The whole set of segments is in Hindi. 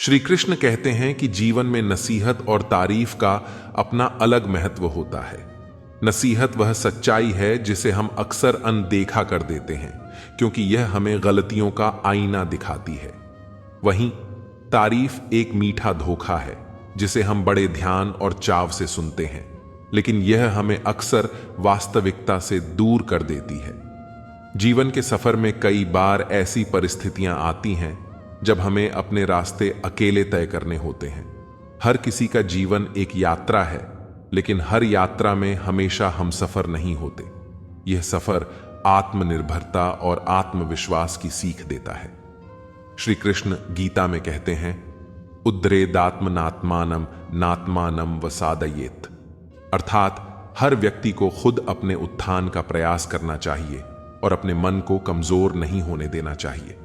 श्री कृष्ण कहते हैं कि जीवन में नसीहत और तारीफ का अपना अलग महत्व होता है। नसीहत वह सच्चाई है जिसे हम अक्सर अनदेखा कर देते हैं, क्योंकि यह हमें गलतियों का आईना दिखाती है। वहीं तारीफ एक मीठा धोखा है जिसे हम बड़े ध्यान और चाव से सुनते हैं, लेकिन यह हमें अक्सर वास्तविकता से दूर कर देती है। जीवन के सफर में कई बार ऐसी परिस्थितियां आती हैं जब हमें अपने रास्ते अकेले तय करने होते हैं। हर किसी का जीवन एक यात्रा है, लेकिन हर यात्रा में हमेशा हम सफर नहीं होते। यह सफर आत्मनिर्भरता और आत्मविश्वास की सीख देता है। श्री कृष्ण गीता में कहते हैं, उद्रेदात्मनात्मानम नात्मानम वसादयेत। अर्थात हर व्यक्ति को खुद अपने उत्थान का प्रयास करना चाहिए और अपने मन को कमजोर नहीं होने देना चाहिए।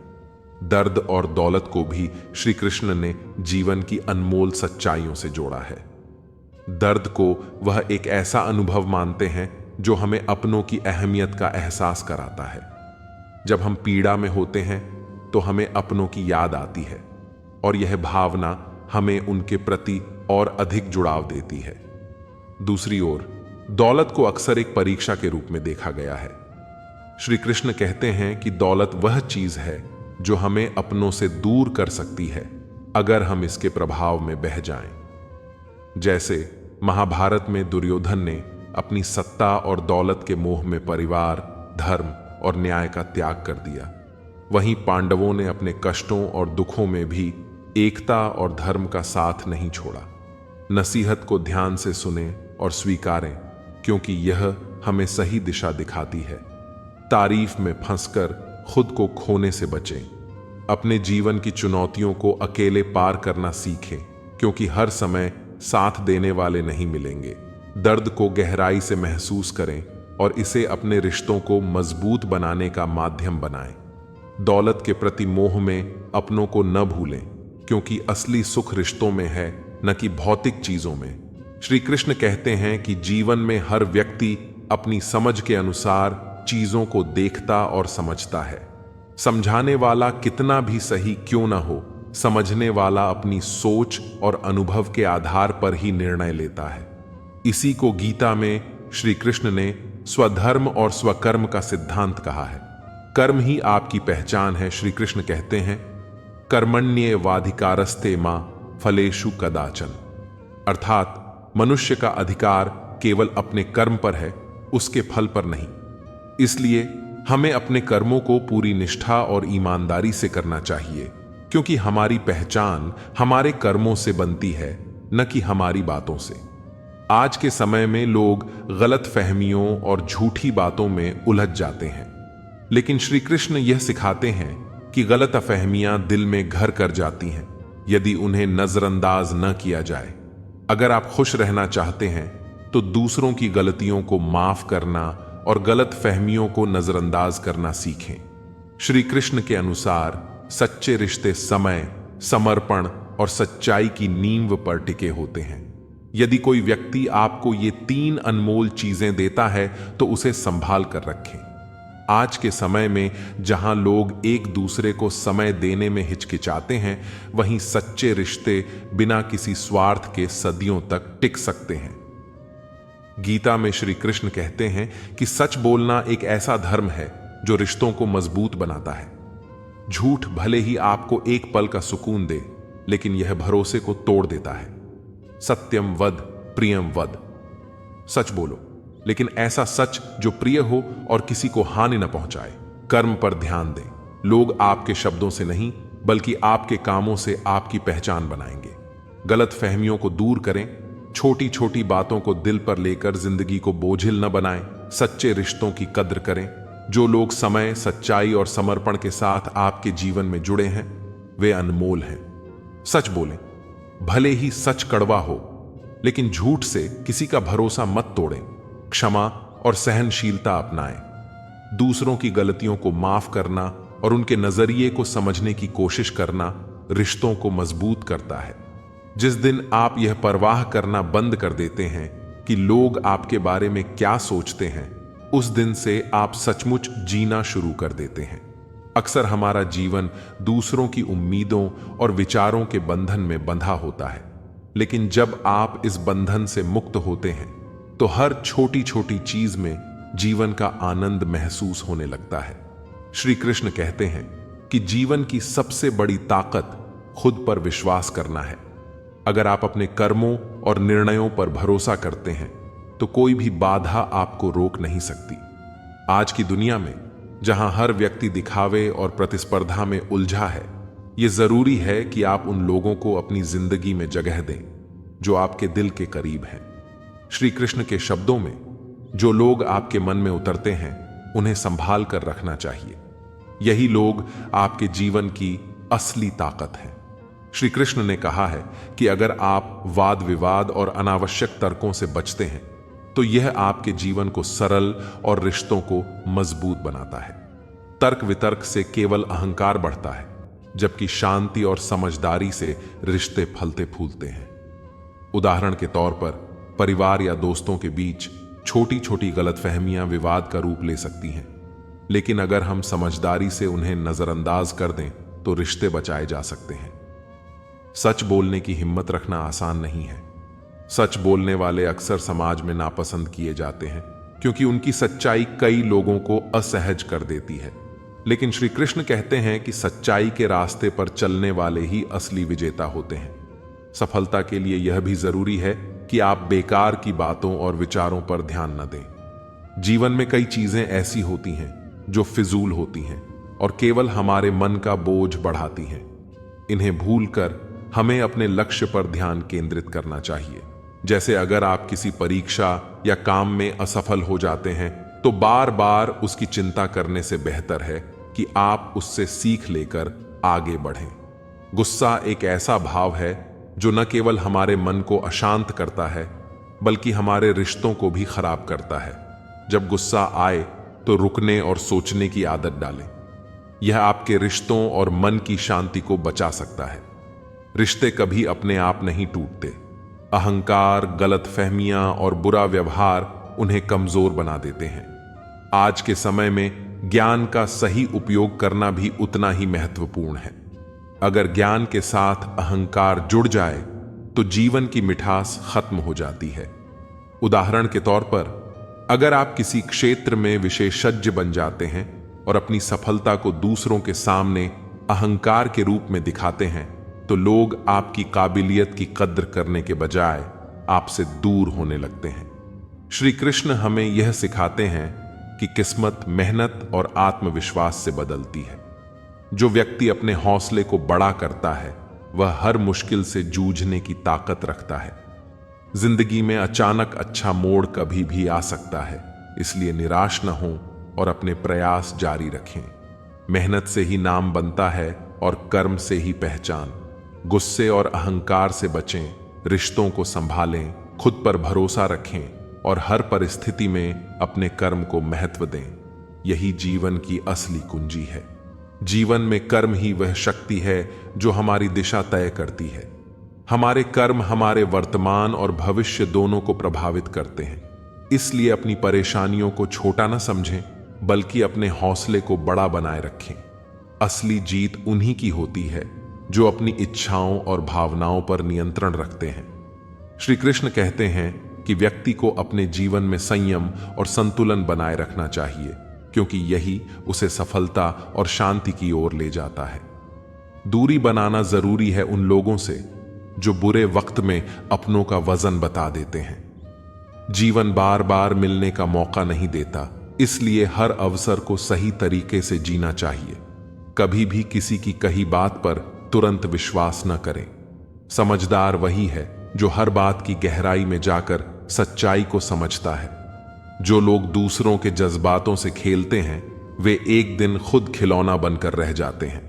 दर्द और दौलत को भी श्री कृष्ण ने जीवन की अनमोल सच्चाइयों से जोड़ा है। दर्द को वह एक ऐसा अनुभव मानते हैं जो हमें अपनों की अहमियत का एहसास कराता है। जब हम पीड़ा में होते हैं तो हमें अपनों की याद आती है और यह भावना हमें उनके प्रति और अधिक जुड़ाव देती है। दूसरी ओर दौलत को अक्सर एक परीक्षा के रूप में देखा गया है। श्री कृष्ण कहते हैं कि दौलत वह चीज है जो हमें अपनों से दूर कर सकती है अगर हम इसके प्रभाव में बह जाएं। जैसे महाभारत में दुर्योधन ने अपनी सत्ता और दौलत के मोह में परिवार, धर्म और न्याय का त्याग कर दिया। वहीं पांडवों ने अपने कष्टों और दुखों में भी एकता और धर्म का साथ नहीं छोड़ा। नसीहत को ध्यान से सुने और स्वीकारें, क्योंकि यह हमें सही दिशा दिखाती है। तारीफ में फंसकर खुद को खोने से बचें। अपने जीवन की चुनौतियों को अकेले पार करना सीखें, क्योंकि हर समय साथ देने वाले नहीं मिलेंगे। दर्द को गहराई से महसूस करें और इसे अपने रिश्तों को मजबूत बनाने का माध्यम बनाएं। दौलत के प्रति मोह में अपनों को न भूलें, क्योंकि असली सुख रिश्तों में है, न कि भौतिक चीजों में। श्री कृष्ण कहते हैं कि जीवन में हर व्यक्ति अपनी समझ के अनुसार चीजों को देखता और समझता है। समझाने वाला कितना भी सही क्यों न हो, समझने वाला अपनी सोच और अनुभव के आधार पर ही निर्णय लेता है। इसी को गीता में श्री कृष्ण ने स्वधर्म और स्वकर्म का सिद्धांत कहा है। कर्म ही आपकी पहचान है। श्री कृष्ण कहते हैं, कर्मण्येवाधिकारस्ते मां फलेषु कदाचन। अर्थात मनुष्य का अधिकार केवल अपने कर्म पर है, उसके फल पर नहीं। इसलिए हमें अपने कर्मों को पूरी निष्ठा और ईमानदारी से करना चाहिए, क्योंकि हमारी पहचान हमारे कर्मों से बनती है, न कि हमारी बातों से। आज के समय में लोग गलत फहमियों और झूठी बातों में उलझ जाते हैं, लेकिन श्री कृष्ण यह सिखाते हैं कि गलत फहमियां दिल में घर कर जाती हैं यदि उन्हें नजरअंदाज न किया जाए। अगर आप खुश रहना चाहते हैं तो दूसरों की गलतियों को माफ करना और गलत फहमियों को नजरअंदाज करना सीखें। श्री कृष्ण के अनुसार सच्चे रिश्ते समय, समर्पण और सच्चाई की नींव पर टिके होते हैं। यदि कोई व्यक्ति आपको ये 3 अनमोल चीजें देता है तो उसे संभाल कर रखें। आज के समय में जहां लोग एक दूसरे को समय देने में हिचकिचाते हैं, वहीं सच्चे रिश्ते बिना किसी स्वार्थ के सदियों तक टिक सकते हैं। गीता में श्री कृष्ण कहते हैं कि सच बोलना एक ऐसा धर्म है जो रिश्तों को मजबूत बनाता है। झूठ भले ही आपको एक पल का सुकून दे, लेकिन यह भरोसे को तोड़ देता है। सत्यम वद प्रियम वद। सच बोलो, लेकिन ऐसा सच जो प्रिय हो और किसी को हानि न पहुंचाए। कर्म पर ध्यान दें। लोग आपके शब्दों से नहीं, बल्कि आपके कामों से आपकी पहचान बनाएंगे। गलत फहमियों को दूर करें। छोटी छोटी बातों को दिल पर लेकर जिंदगी को बोझिल न बनाएं। सच्चे रिश्तों की कद्र करें। जो लोग समय, सच्चाई और समर्पण के साथ आपके जीवन में जुड़े हैं, वे अनमोल हैं। सच बोलें, भले ही सच कड़वा हो, लेकिन झूठ से किसी का भरोसा मत तोड़ें। क्षमा और सहनशीलता अपनाएं। दूसरों की गलतियों को माफ करना और उनके नजरिए को समझने की कोशिश करना रिश्तों को मजबूत करता है। जिस दिन आप यह परवाह करना बंद कर देते हैं कि लोग आपके बारे में क्या सोचते हैं, उस दिन से आप सचमुच जीना शुरू कर देते हैं। अक्सर हमारा जीवन दूसरों की उम्मीदों और विचारों के बंधन में बंधा होता है, लेकिन जब आप इस बंधन से मुक्त होते हैं तो हर छोटी छोटी चीज में जीवन का आनंद महसूस होने लगता है। श्री कृष्ण कहते हैं कि जीवन की सबसे बड़ी ताकत खुद पर विश्वास करना है। अगर आप अपने कर्मों और निर्णयों पर भरोसा करते हैं तो कोई भी बाधा आपको रोक नहीं सकती। आज की दुनिया में जहां हर व्यक्ति दिखावे और प्रतिस्पर्धा में उलझा है, यह जरूरी है कि आप उन लोगों को अपनी जिंदगी में जगह दें जो आपके दिल के करीब हैं। श्री कृष्ण के शब्दों में, जो लोग आपके मन में उतरते हैं उन्हें संभाल कर रखना चाहिए। यही लोग आपके जीवन की असली ताकत है। श्री कृष्ण ने कहा है कि अगर आप वाद विवाद और अनावश्यक तर्कों से बचते हैं तो यह आपके जीवन को सरल और रिश्तों को मजबूत बनाता है। तर्क वितर्क से केवल अहंकार बढ़ता है, जबकि शांति और समझदारी से रिश्ते फलते फूलते हैं। उदाहरण के तौर पर परिवार या दोस्तों के बीच छोटी छोटी गलतफहमियां विवाद का रूप ले सकती हैं, लेकिन अगर हम समझदारी से उन्हें नजरअंदाज कर दें तो रिश्ते बचाए जा सकते हैं। सच बोलने की हिम्मत रखना आसान नहीं है। सच बोलने वाले अक्सर समाज में नापसंद किए जाते हैं क्योंकि उनकी सच्चाई कई लोगों को असहज कर देती है। लेकिन श्री कृष्ण कहते हैं कि सच्चाई के रास्ते पर चलने वाले ही असली विजेता होते हैं। सफलता के लिए यह भी जरूरी है कि आप बेकार की बातों और विचारों पर ध्यान न दें। जीवन में कई चीजें ऐसी होती हैं जो फिजूल होती हैं और केवल हमारे मन का बोझ बढ़ाती हैं। इन्हें भूलकर हमें अपने लक्ष्य पर ध्यान केंद्रित करना चाहिए। जैसे अगर आप किसी परीक्षा या काम में असफल हो जाते हैं तो बार बार उसकी चिंता करने से बेहतर है कि आप उससे सीख लेकर आगे बढ़ें। गुस्सा एक ऐसा भाव है जो न केवल हमारे मन को अशांत करता है बल्कि हमारे रिश्तों को भी खराब करता है। जब गुस्सा आए तो रुकने और सोचने की आदत डालें। यह आपके रिश्तों और मन की शांति को बचा सकता है। रिश्ते कभी अपने आप नहीं टूटते। अहंकार, गलतफहमियां और बुरा व्यवहार उन्हें कमजोर बना देते हैं। आज के समय में ज्ञान का सही उपयोग करना भी उतना ही महत्वपूर्ण है। अगर ज्ञान के साथ अहंकार जुड़ जाए तो जीवन की मिठास खत्म हो जाती है। उदाहरण के तौर पर, अगर आप किसी क्षेत्र में विशेषज्ञ बन जाते हैं और अपनी सफलता को दूसरों के सामने अहंकार के रूप में दिखाते हैं तो लोग आपकी काबिलियत की कद्र करने के बजाय आपसे दूर होने लगते हैं। श्री कृष्ण हमें यह सिखाते हैं कि किस्मत मेहनत और आत्मविश्वास से बदलती है। जो व्यक्ति अपने हौसले को बड़ा करता है वह हर मुश्किल से जूझने की ताकत रखता है। जिंदगी में अचानक अच्छा मोड़ कभी भी आ सकता है, इसलिए निराश न हों और अपने प्रयास जारी रखें। मेहनत से ही नाम बनता है और कर्म से ही पहचान। गुस्से और अहंकार से बचें, रिश्तों को संभालें, खुद पर भरोसा रखें और हर परिस्थिति में अपने कर्म को महत्व दें। यही जीवन की असली कुंजी है। जीवन में कर्म ही वह शक्ति है जो हमारी दिशा तय करती है। हमारे कर्म हमारे वर्तमान और भविष्य दोनों को प्रभावित करते हैं। इसलिए अपनी परेशानियों को छोटा न समझें बल्कि अपने हौसले को बड़ा बनाए रखें। असली जीत उन्हीं की होती है जो अपनी इच्छाओं और भावनाओं पर नियंत्रण रखते हैं। श्री कृष्ण कहते हैं कि व्यक्ति को अपने जीवन में संयम और संतुलन बनाए रखना चाहिए, क्योंकि यही उसे सफलता और शांति की ओर ले जाता है। दूरी बनाना जरूरी है उन लोगों से जो बुरे वक्त में अपनों का वजन बता देते हैं। जीवन बार बार मिलने का मौका नहीं देता, इसलिए हर अवसर को सही तरीके से जीना चाहिए। कभी भी किसी की कही बात पर तुरंत विश्वास न करें। समझदार वही है जो हर बात की गहराई में जाकर सच्चाई को समझता है। जो लोग दूसरों के जज्बातों से खेलते हैं वे एक दिन खुद खिलौना बनकर रह जाते हैं।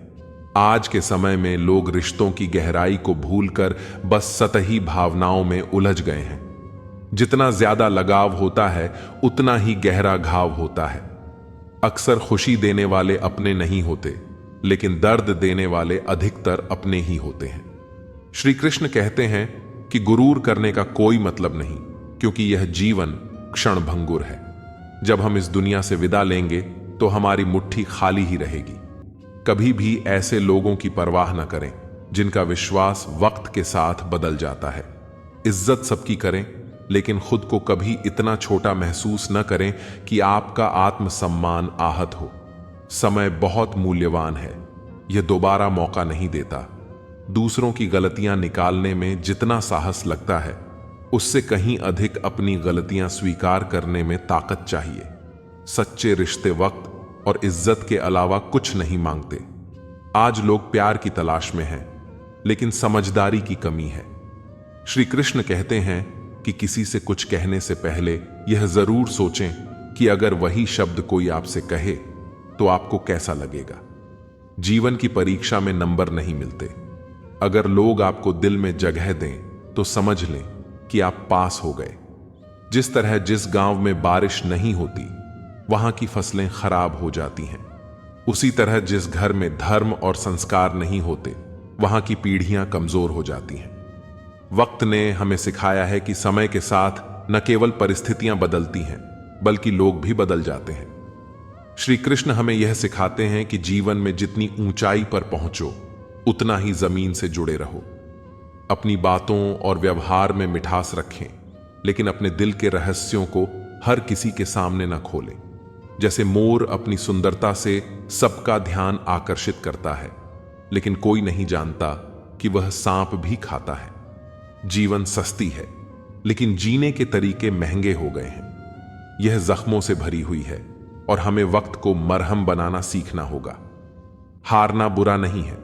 आज के समय में लोग रिश्तों की गहराई को भूलकर बस सतही भावनाओं में उलझ गए हैं। जितना ज्यादा लगाव होता है उतना ही गहरा घाव होता है। अक्सर खुशी देने वाले अपने नहीं होते, लेकिन दर्द देने वाले अधिकतर अपने ही होते हैं। श्री कृष्ण कहते हैं कि गुरूर करने का कोई मतलब नहीं, क्योंकि यह जीवन क्षणभंगुर है। जब हम इस दुनिया से विदा लेंगे तो हमारी मुट्ठी खाली ही रहेगी। कभी भी ऐसे लोगों की परवाह न करें जिनका विश्वास वक्त के साथ बदल जाता है। इज्जत सबकी करें, लेकिन खुद को कभी इतना छोटा महसूस न करें कि आपका आत्मसम्मान आहत हो। समय बहुत मूल्यवान है, यह दोबारा मौका नहीं देता। दूसरों की गलतियां निकालने में जितना साहस लगता है, उससे कहीं अधिक अपनी गलतियां स्वीकार करने में ताकत चाहिए। सच्चे रिश्ते वक्त और इज्जत के अलावा कुछ नहीं मांगते। आज लोग प्यार की तलाश में हैं, लेकिन समझदारी की कमी है। श्री कृष्ण कहते हैं कि किसी से कुछ कहने से पहले यह जरूर सोचें कि अगर वही शब्द कोई आपसे कहे तो आपको कैसा लगेगा। जीवन की परीक्षा में नंबर नहीं मिलते। अगर लोग आपको दिल में जगह दें तो समझ लें कि आप पास हो गए। जिस तरह जिस गांव में बारिश नहीं होती वहां की फसलें खराब हो जाती हैं, उसी तरह जिस घर में धर्म और संस्कार नहीं होते वहां की पीढ़ियां कमजोर हो जाती हैं। वक्त ने हमें सिखाया है कि समय के साथ न केवल परिस्थितियां बदलती हैं, बल्कि लोग भी बदल जाते हैं। श्री कृष्ण हमें यह सिखाते हैं कि जीवन में जितनी ऊंचाई पर पहुंचो, उतना ही जमीन से जुड़े रहो। अपनी बातों और व्यवहार में मिठास रखें, लेकिन अपने दिल के रहस्यों को हर किसी के सामने न खोलें। जैसे मोर अपनी सुंदरता से सबका ध्यान आकर्षित करता है, लेकिन कोई नहीं जानता कि वह सांप भी खाता है। जीवन सस्ती है, लेकिन जीने के तरीके महंगे हो गए हैं। यह जख्मों से भरी हुई है और हमें वक्त को मरहम बनाना सीखना होगा। हारना बुरा नहीं है,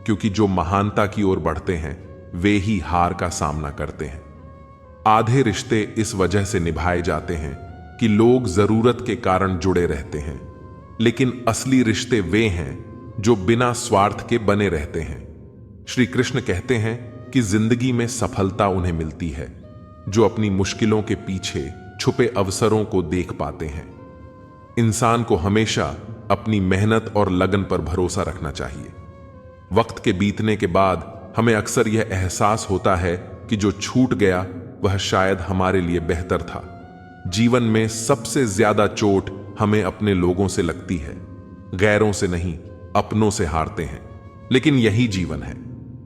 क्योंकि जो महानता की ओर बढ़ते हैं वे ही हार का सामना करते हैं। आधे रिश्ते इस वजह से निभाए जाते हैं कि लोग जरूरत के कारण जुड़े रहते हैं, लेकिन असली रिश्ते वे हैं जो बिना स्वार्थ के बने रहते हैं। श्री कृष्ण कहते हैं कि जिंदगी में सफलता उन्हें मिलती है जो अपनी मुश्किलों के पीछे छुपे अवसरों को देख पाते हैं। इंसान को हमेशा अपनी मेहनत और लगन पर भरोसा रखना चाहिए। वक्त के बीतने के बाद हमें अक्सर यह एहसास होता है कि जो छूट गया वह शायद हमारे लिए बेहतर था। जीवन में सबसे ज्यादा चोट हमें अपने लोगों से लगती है, गैरों से नहीं, अपनों से हारते हैं। लेकिन यही जीवन है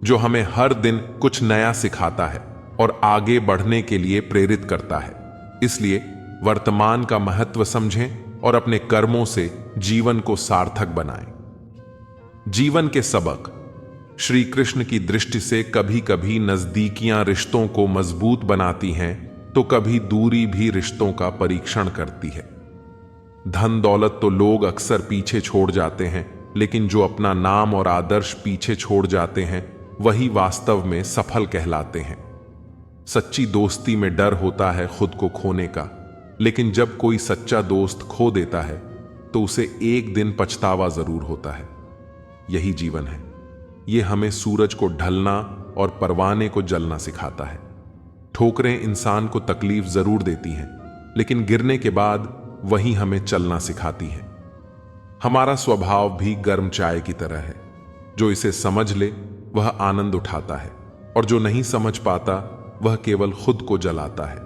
जो हमें हर दिन कुछ नया सिखाता है और आगे बढ़ने के लिए प्रेरित करता है। इसलिए वर्तमान का महत्व समझें और अपने कर्मों से जीवन को सार्थक बनाएं। जीवन के सबक। श्री कृष्ण की दृष्टि से कभी कभी नजदीकियां रिश्तों को मजबूत बनाती हैं, तो कभी दूरी भी रिश्तों का परीक्षण करती है। धन दौलत तो लोग अक्सर पीछे छोड़ जाते हैं, लेकिन जो अपना नाम और आदर्श पीछे छोड़ जाते हैं वही वास्तव में सफल कहलाते हैं। सच्ची दोस्ती में डर होता है खुद को खोने का, लेकिन जब कोई सच्चा दोस्त खो देता है तो उसे एक दिन पछतावा जरूर होता है। यही जीवन है। यह हमें सूरज को ढलना और परवाने को जलना सिखाता है। ठोकरें इंसान को तकलीफ जरूर देती हैं, लेकिन गिरने के बाद वही हमें चलना सिखाती हैं। हमारा स्वभाव भी गर्म चाय की तरह है। जो इसे समझ ले वह आनंद उठाता है, और जो नहीं समझ पाता वह केवल खुद को जलाता है।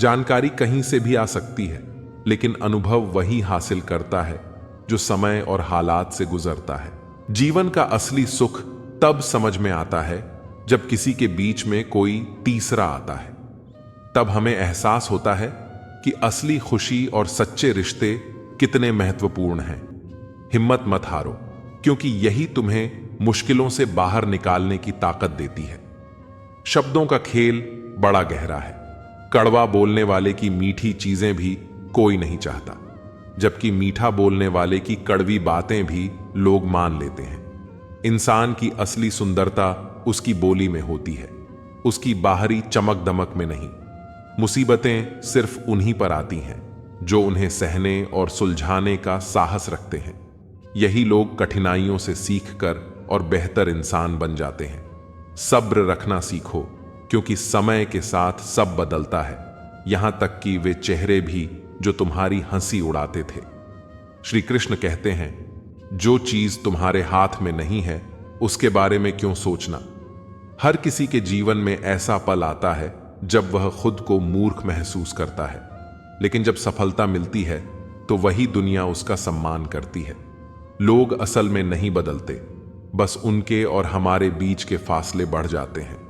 जानकारी कहीं से भी आ सकती है, लेकिन अनुभव वही हासिल करता है जो समय और हालात से गुजरता है। जीवन का असली सुख तब समझ में आता है जब किसी के बीच में कोई तीसरा आता है। तब हमें एहसास होता है कि असली खुशी और सच्चे रिश्ते कितने महत्वपूर्ण हैं। हिम्मत मत हारो, क्योंकि यही तुम्हें मुश्किलों से बाहर निकालने की ताकत देती है। शब्दों का खेल बड़ा गहरा है। कड़वा बोलने वाले की मीठी चीजें भी कोई नहीं चाहता, जबकि मीठा बोलने वाले की कड़वी बातें भी लोग मान लेते हैं। इंसान की असली सुंदरता उसकी बोली में होती है, उसकी बाहरी चमक दमक में नहीं। मुसीबतें सिर्फ उन्हीं पर आती हैं जो उन्हें सहने और सुलझाने का साहस रखते हैं। यही लोग कठिनाइयों से सीखकर और बेहतर इंसान बन जाते हैं। सब्र रखना सीखो, क्योंकि समय के साथ सब बदलता है, यहां तक कि वे चेहरे भी जो तुम्हारी हंसी उड़ाते थे। श्री कृष्ण कहते हैं, जो चीज तुम्हारे हाथ में नहीं है उसके बारे में क्यों सोचना। हर किसी के जीवन में ऐसा पल आता है जब वह खुद को मूर्ख महसूस करता है, लेकिन जब सफलता मिलती है तो वही दुनिया उसका सम्मान करती है। लोग असल में नहीं बदलते, बस उनके और हमारे बीच के फासले बढ़ जाते हैं।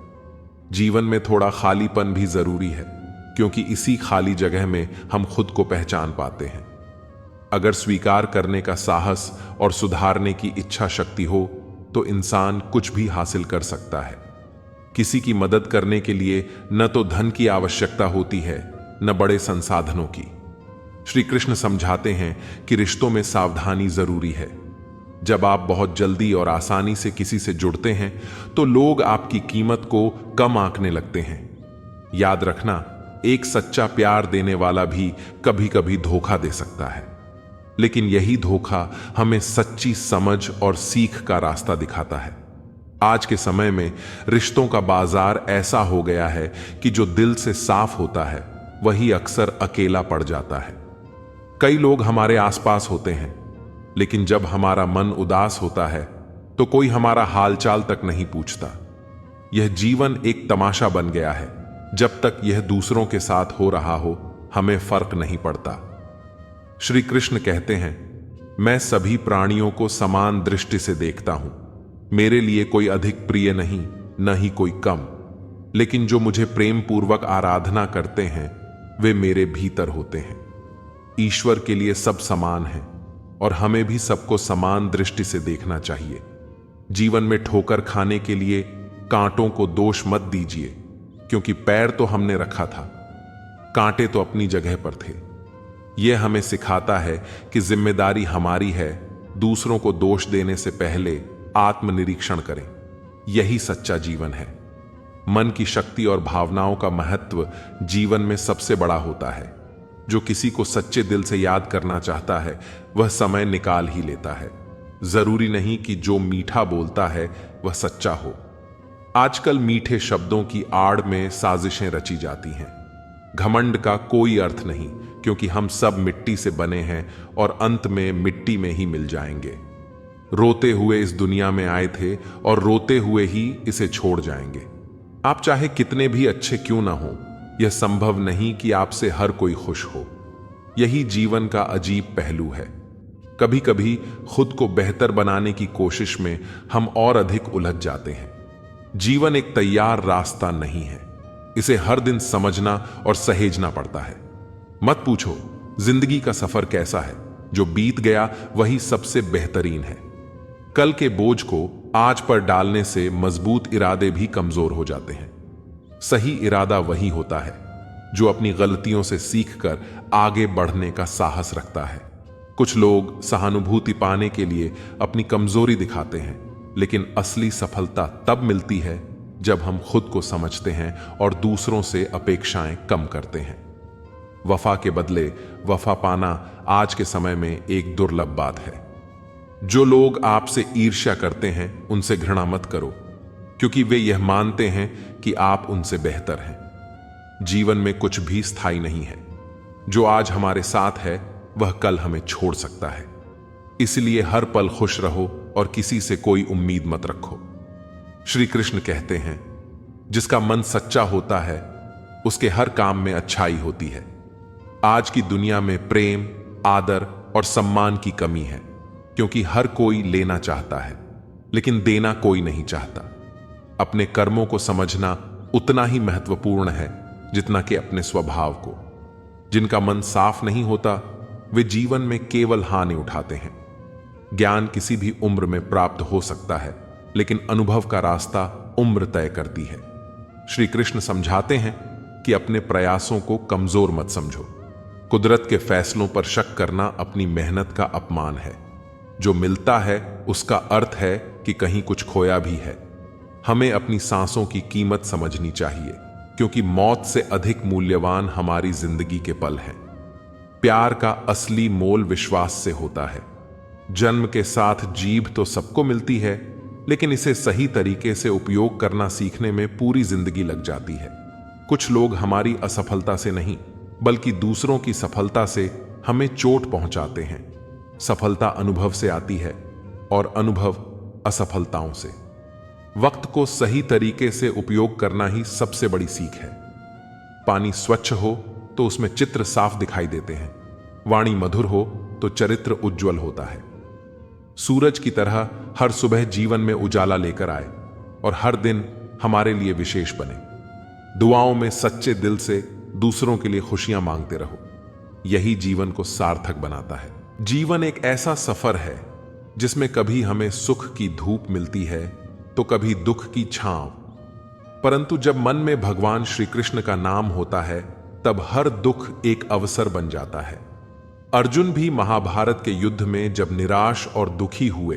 जीवन में थोड़ा खालीपन भी जरूरी है, क्योंकि इसी खाली जगह में हम खुद को पहचान पाते हैं। अगर स्वीकार करने का साहस और सुधारने की इच्छा शक्ति हो तो इंसान कुछ भी हासिल कर सकता है। किसी की मदद करने के लिए न तो धन की आवश्यकता होती है, न बड़े संसाधनों की। श्री कृष्ण समझाते हैं कि रिश्तों में सावधानी जरूरी है। जब आप बहुत जल्दी और आसानी से किसी से जुड़ते हैं तो लोग आपकी कीमत को कम आंकने लगते हैं। याद रखना, एक सच्चा प्यार देने वाला भी कभी कभी धोखा दे सकता है, लेकिन यही धोखा हमें सच्ची समझ और सीख का रास्ता दिखाता है। आज के समय में रिश्तों का बाजार ऐसा हो गया है कि जो दिल से साफ होता है वही अक्सर अकेला पड़ जाता है। कई लोग हमारे आसपास होते हैं, लेकिन जब हमारा मन उदास होता है तो कोई हमारा हालचाल तक नहीं पूछता। यह जीवन एक तमाशा बन गया है। जब तक यह दूसरों के साथ हो रहा हो, हमें फर्क नहीं पड़ता। श्री कृष्ण कहते हैं, मैं सभी प्राणियों को समान दृष्टि से देखता हूं। मेरे लिए कोई अधिक प्रिय नहीं, न ही कोई कम, लेकिन जो मुझे प्रेम पूर्वक आराधना करते हैं वे मेरे भीतर होते हैं। ईश्वर के लिए सब समान है और हमें भी सबको समान दृष्टि से देखना चाहिए। जीवन में ठोकर खाने के लिए कांटों को दोष मत दीजिए, क्योंकि पैर तो हमने रखा था, कांटे तो अपनी जगह पर थे। यह हमें सिखाता है कि जिम्मेदारी हमारी है। दूसरों को दोष देने से पहले आत्मनिरीक्षण करें। यही सच्चा जीवन है। मन की शक्ति और भावनाओं का महत्व जीवन में सबसे बड़ा होता है। जो किसी को सच्चे दिल से याद करना चाहता है वह समय निकाल ही लेता है। जरूरी नहीं कि जो मीठा बोलता है वह सच्चा हो। आजकल मीठे शब्दों की आड़ में साजिशें रची जाती हैं। घमंड का कोई अर्थ नहीं, क्योंकि हम सब मिट्टी से बने हैं और अंत में मिट्टी में ही मिल जाएंगे। रोते हुए इस दुनिया में आए थे और रोते हुए ही इसे छोड़ जाएंगे। आप चाहे कितने भी अच्छे क्यों ना हो, यह संभव नहीं कि आपसे हर कोई खुश हो। यही जीवन का अजीब पहलू है। कभी कभी खुद को बेहतर बनाने की कोशिश में हम और अधिक उलझ जाते हैं। जीवन एक तैयार रास्ता नहीं है, इसे हर दिन समझना और सहेजना पड़ता है। मत पूछो जिंदगी का सफर कैसा है, जो बीत गया वही सबसे बेहतरीन है। कल के बोझ को आज पर डालने से मजबूत इरादे भी कमजोर हो जाते हैं। सही इरादा वही होता है जो अपनी गलतियों से सीखकर आगे बढ़ने का साहस रखता है। कुछ लोग सहानुभूति पाने के लिए अपनी कमजोरी दिखाते हैं, लेकिन असली सफलता तब मिलती है जब हम खुद को समझते हैं और दूसरों से अपेक्षाएं कम करते हैं। वफा के बदले वफा पाना आज के समय में एक दुर्लभ बात है। जो लोग आपसे ईर्ष्या करते हैं उनसे घृणा मत करो, क्योंकि वे यह मानते हैं कि आप उनसे बेहतर हैं। जीवन में कुछ भी स्थायी नहीं है। जो आज हमारे साथ है वह कल हमें छोड़ सकता है। इसलिए हर पल खुश रहो और किसी से कोई उम्मीद मत रखो। श्री कृष्ण कहते हैं, जिसका मन सच्चा होता है उसके हर काम में अच्छाई होती है। आज की दुनिया में प्रेम, आदर और सम्मान की कमी है, क्योंकि हर कोई लेना चाहता है लेकिन देना कोई नहीं चाहता। अपने कर्मों को समझना उतना ही महत्वपूर्ण है जितना कि अपने स्वभाव को। जिनका मन साफ नहीं होता वे जीवन में केवल हानि उठाते हैं। ज्ञान किसी भी उम्र में प्राप्त हो सकता है, लेकिन अनुभव का रास्ता उम्र तय करती है। श्री कृष्ण समझाते हैं कि अपने प्रयासों को कमजोर मत समझो। कुदरत के फैसलों पर शक करना अपनी मेहनत का अपमान है। जो मिलता है उसका अर्थ है कि कहीं कुछ खोया भी है। हमें अपनी सांसों की कीमत समझनी चाहिए, क्योंकि मौत से अधिक मूल्यवान हमारी जिंदगी के पल हैं। प्यार का असली मोल विश्वास से होता है। जन्म के साथ जीभ तो सबको मिलती है, लेकिन इसे सही तरीके से उपयोग करना सीखने में पूरी जिंदगी लग जाती है। कुछ लोग हमारी असफलता से नहीं, बल्कि दूसरों की सफलता से हमें चोट पहुंचाते हैं। सफलता अनुभव से आती है और अनुभव असफलताओं से। वक्त को सही तरीके से उपयोग करना ही सबसे बड़ी सीख है। पानी स्वच्छ हो तो उसमें चित्र साफ दिखाई देते हैं। वाणी मधुर हो तो चरित्र उज्जवल होता है। सूरज की तरह हर सुबह जीवन में उजाला लेकर आए और हर दिन हमारे लिए विशेष बने। दुआओं में सच्चे दिल से दूसरों के लिए खुशियां मांगते रहो। यही जीवन को सार्थक बनाता है। जीवन एक ऐसा सफर है जिसमें कभी हमें सुख की धूप मिलती है तो कभी दुख की छांव, परंतु जब मन में भगवान श्री कृष्ण का नाम होता है तब हर दुख एक अवसर बन जाता है। अर्जुन भी महाभारत के युद्ध में जब निराश और दुखी हुए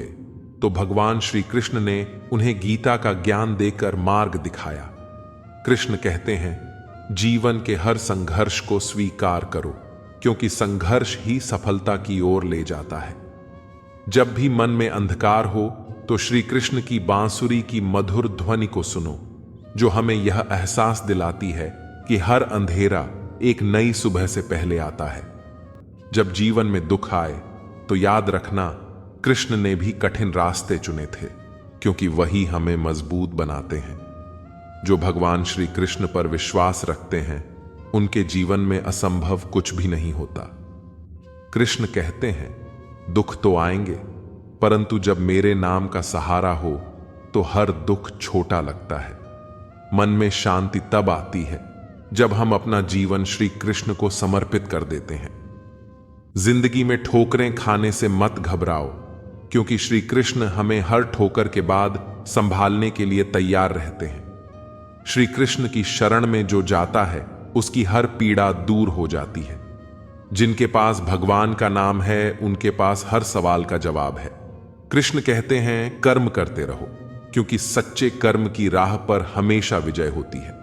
तो भगवान श्री कृष्ण ने उन्हें गीता का ज्ञान देकर मार्ग दिखाया। कृष्ण कहते हैं, जीवन के हर संघर्ष को स्वीकार करो, क्योंकि संघर्ष ही सफलता की ओर ले जाता है। जब भी मन में अंधकार हो तो श्री कृष्ण की बांसुरी की मधुर ध्वनि को सुनो, जो हमें यह एहसास दिलाती है कि हर अंधेरा एक नई सुबह से पहले आता है। जब जीवन में दुख आए तो याद रखना, कृष्ण ने भी कठिन रास्ते चुने थे, क्योंकि वही हमें मजबूत बनाते हैं। जो भगवान श्री कृष्ण पर विश्वास रखते हैं उनके जीवन में असंभव कुछ भी नहीं होता। कृष्ण कहते हैं, दुख तो आएंगे, परंतु जब मेरे नाम का सहारा हो तो हर दुख छोटा लगता है। मन में शांति तब आती है जब हम अपना जीवन श्री कृष्ण को समर्पित कर देते हैं। जिंदगी में ठोकरें खाने से मत घबराओ, क्योंकि श्री कृष्ण हमें हर ठोकर के बाद संभालने के लिए तैयार रहते हैं। श्री कृष्ण की शरण में जो जाता है उसकी हर पीड़ा दूर हो जाती है। जिनके पास भगवान का नाम है उनके पास हर सवाल का जवाब है। कृष्ण कहते हैं, कर्म करते रहो, क्योंकि सच्चे कर्म की राह पर हमेशा विजय होती है।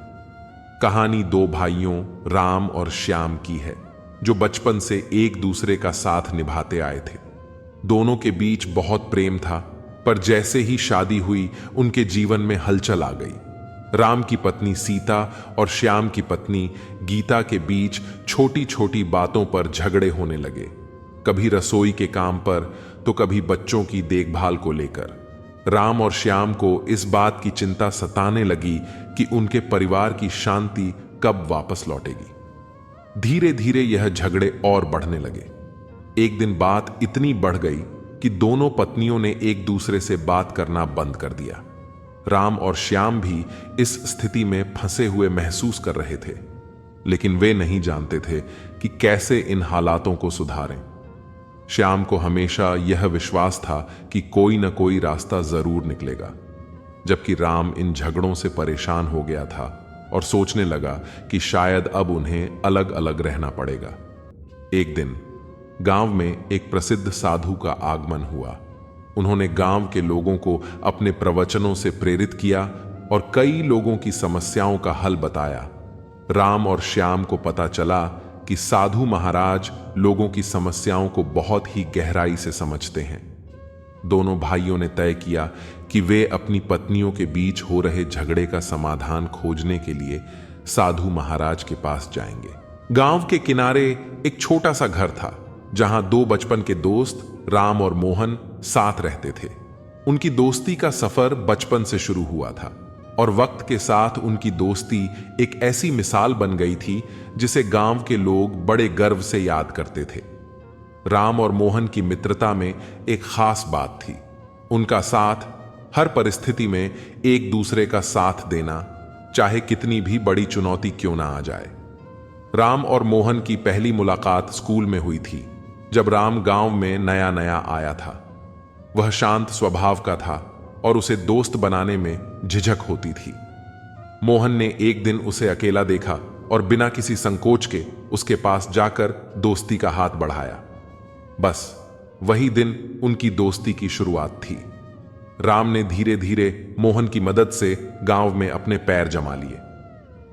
कहानी दो भाइयों राम और श्याम की है, जो बचपन से एक दूसरे का साथ निभाते आए थे। दोनों के बीच बहुत प्रेम था, पर जैसे ही शादी हुई उनके जीवन में हलचल आ गई। राम की पत्नी सीता और श्याम की पत्नी गीता के बीच छोटी छोटी बातों पर झगड़े होने लगे, कभी रसोई के काम पर तो कभी बच्चों की देखभाल को लेकर। राम और श्याम को इस बात की चिंता सताने लगी कि उनके परिवार की शांति कब वापस लौटेगी। धीरे धीरे यह झगड़े और बढ़ने लगे। एक दिन बात इतनी बढ़ गई कि दोनों पत्नियों ने एक दूसरे से बात करना बंद कर दिया। राम और श्याम भी इस स्थिति में फंसे हुए महसूस कर रहे थे, लेकिन वे नहीं जानते थे कि कैसे इन हालातों को सुधारें। श्याम को हमेशा यह विश्वास था कि कोई न कोई रास्ता जरूर निकलेगा, जबकि राम इन झगड़ों से परेशान हो गया था और सोचने लगा कि शायद अब उन्हें अलग अलग रहना पड़ेगा। एक दिन गांव में एक प्रसिद्ध साधु का आगमन हुआ। उन्होंने गांव के लोगों को अपने प्रवचनों से प्रेरित किया और कई लोगों की समस्याओं का हल बताया। राम और श्याम को पता चला कि साधु महाराज लोगों की समस्याओं को बहुत ही गहराई से समझते हैं। दोनों भाइयों ने तय किया कि वे अपनी पत्नियों के बीच हो रहे झगड़े का समाधान खोजने के लिए साधु महाराज के पास जाएंगे। गांव के किनारे एक छोटा सा घर था, जहां दो बचपन के दोस्त राम और मोहन साथ रहते थे। उनकी दोस्ती का सफर बचपन से शुरू हुआ था और वक्त के साथ उनकी दोस्ती एक ऐसी मिसाल बन गई थी जिसे गांव के लोग बड़े गर्व से याद करते थे। राम और मोहन की मित्रता में एक खास बात थी, उनका साथ हर परिस्थिति में एक दूसरे का साथ देना, चाहे कितनी भी बड़ी चुनौती क्यों ना आ जाए। राम और मोहन की पहली मुलाकात स्कूल में हुई थी, जब राम गांव में नया नया आया था। वह शांत स्वभाव का था और उसे दोस्त बनाने में झिझक होती थी। मोहन ने एक दिन उसे अकेला देखा और बिना किसी संकोच के उसके पास जाकर दोस्ती का हाथ बढ़ाया। बस वही दिन उनकी दोस्ती की शुरुआत थी। राम ने धीरे धीरे मोहन की मदद से गांव में अपने पैर जमा लिए।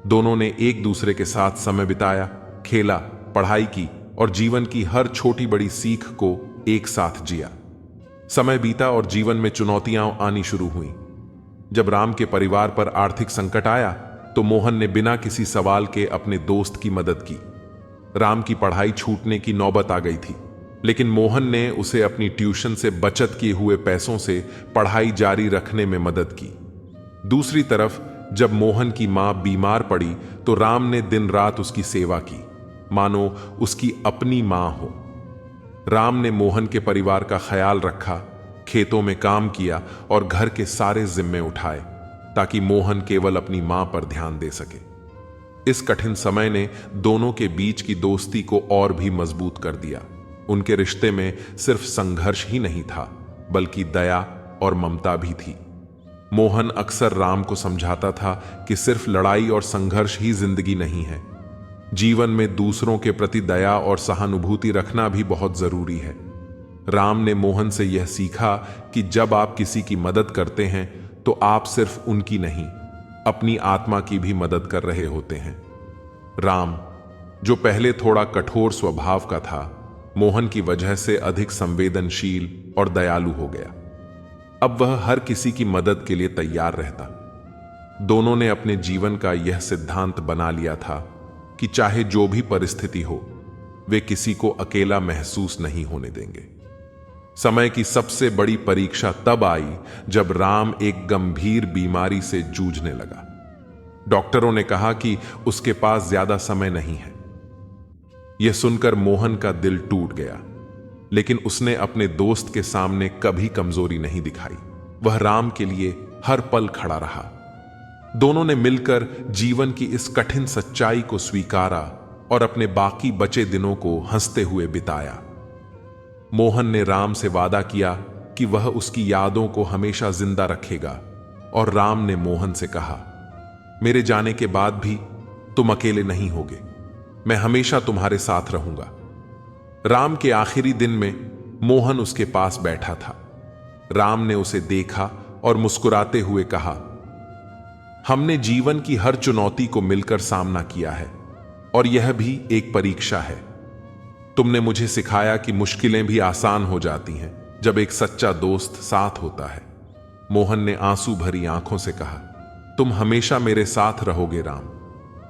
दोनों ने एक दूसरे के साथ समय बिताया, खेला, पढ़ाई की और जीवन की हर छोटी बड़ी सीख को एक साथ जिया। समय बीता और जीवन में चुनौतियां आनी शुरू हुईं। जब राम के परिवार पर आर्थिक संकट आया तो मोहन ने बिना किसी सवाल के अपने दोस्त की मदद की। राम की पढ़ाई छूटने की नौबत आ गई थी, लेकिन मोहन ने उसे अपनी ट्यूशन से बचत किए हुए पैसों से पढ़ाई जारी रखने में मदद की। दूसरी तरफ जब मोहन की मां बीमार पड़ी तो राम ने दिन रात उसकी सेवा की, मानो उसकी अपनी मां हो। राम ने मोहन के परिवार का ख्याल रखा, खेतों में काम किया और घर के सारे जिम्मे उठाए ताकि मोहन केवल अपनी मां पर ध्यान दे सके। इस कठिन समय ने दोनों के बीच की दोस्ती को और भी मजबूत कर दिया। उनके रिश्ते में सिर्फ संघर्ष ही नहीं था, बल्कि दया और ममता भी थी। मोहन अक्सर राम को समझाता था कि सिर्फ लड़ाई और संघर्ष ही जिंदगी नहीं है। जीवन में दूसरों के प्रति दया और सहानुभूति रखना भी बहुत जरूरी है। राम ने मोहन से यह सीखा कि जब आप किसी की मदद करते हैं तो आप सिर्फ उनकी नहीं, अपनी आत्मा की भी मदद कर रहे होते हैं। राम, जो पहले थोड़ा कठोर स्वभाव का था, मोहन की वजह से अधिक संवेदनशील और दयालु हो गया। अब वह हर किसी की मदद के लिए तैयार रहता। दोनों ने अपने जीवन का यह सिद्धांत बना लिया था कि चाहे जो भी परिस्थिति हो, वे किसी को अकेला महसूस नहीं होने देंगे। समय की सबसे बड़ी परीक्षा तब आई जब राम एक गंभीर बीमारी से जूझने लगा। डॉक्टरों ने कहा कि उसके पास ज्यादा समय नहीं है। यह सुनकर मोहन का दिल टूट गया, लेकिन उसने अपने दोस्त के सामने कभी कमजोरी नहीं दिखाई। वह राम के लिए हर पल खड़ा रहा। दोनों ने मिलकर जीवन की इस कठिन सच्चाई को स्वीकारा और अपने बाकी बचे दिनों को हंसते हुए बिताया। मोहन ने राम से वादा किया कि वह उसकी यादों को हमेशा जिंदा रखेगा, और राम ने मोहन से कहा, मेरे जाने के बाद भी तुम अकेले नहीं होगे, मैं हमेशा तुम्हारे साथ रहूंगा। राम के आखिरी दिन में मोहन उसके पास बैठा था। राम ने उसे देखा और मुस्कुराते हुए कहा, हमने जीवन की हर चुनौती को मिलकर सामना किया है, और यह भी एक परीक्षा है। तुमने मुझे सिखाया कि मुश्किलें भी आसान हो जाती हैं जब एक सच्चा दोस्त साथ होता है। मोहन ने आंसू भरी आंखों से कहा, तुम हमेशा मेरे साथ रहोगे राम।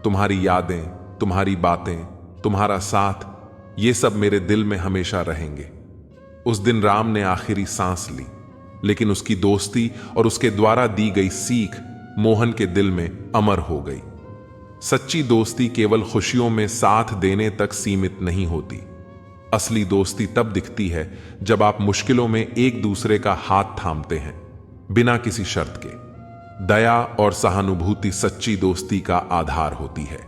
तुम्हारी यादें, तुम्हारी बातें, तुम्हारा साथ, ये सब मेरे दिल में हमेशा रहेंगे। उस दिन राम ने आखिरी सांस ली, लेकिन उसकी दोस्ती और उसके द्वारा दी गई सीख मोहन के दिल में अमर हो गई। सच्ची दोस्ती केवल खुशियों में साथ देने तक सीमित नहीं होती। असली दोस्ती तब दिखती है जब आप मुश्किलों में एक दूसरे का हाथ थामते हैं, बिना किसी शर्त के। दया और सहानुभूति सच्ची दोस्ती का आधार होती है।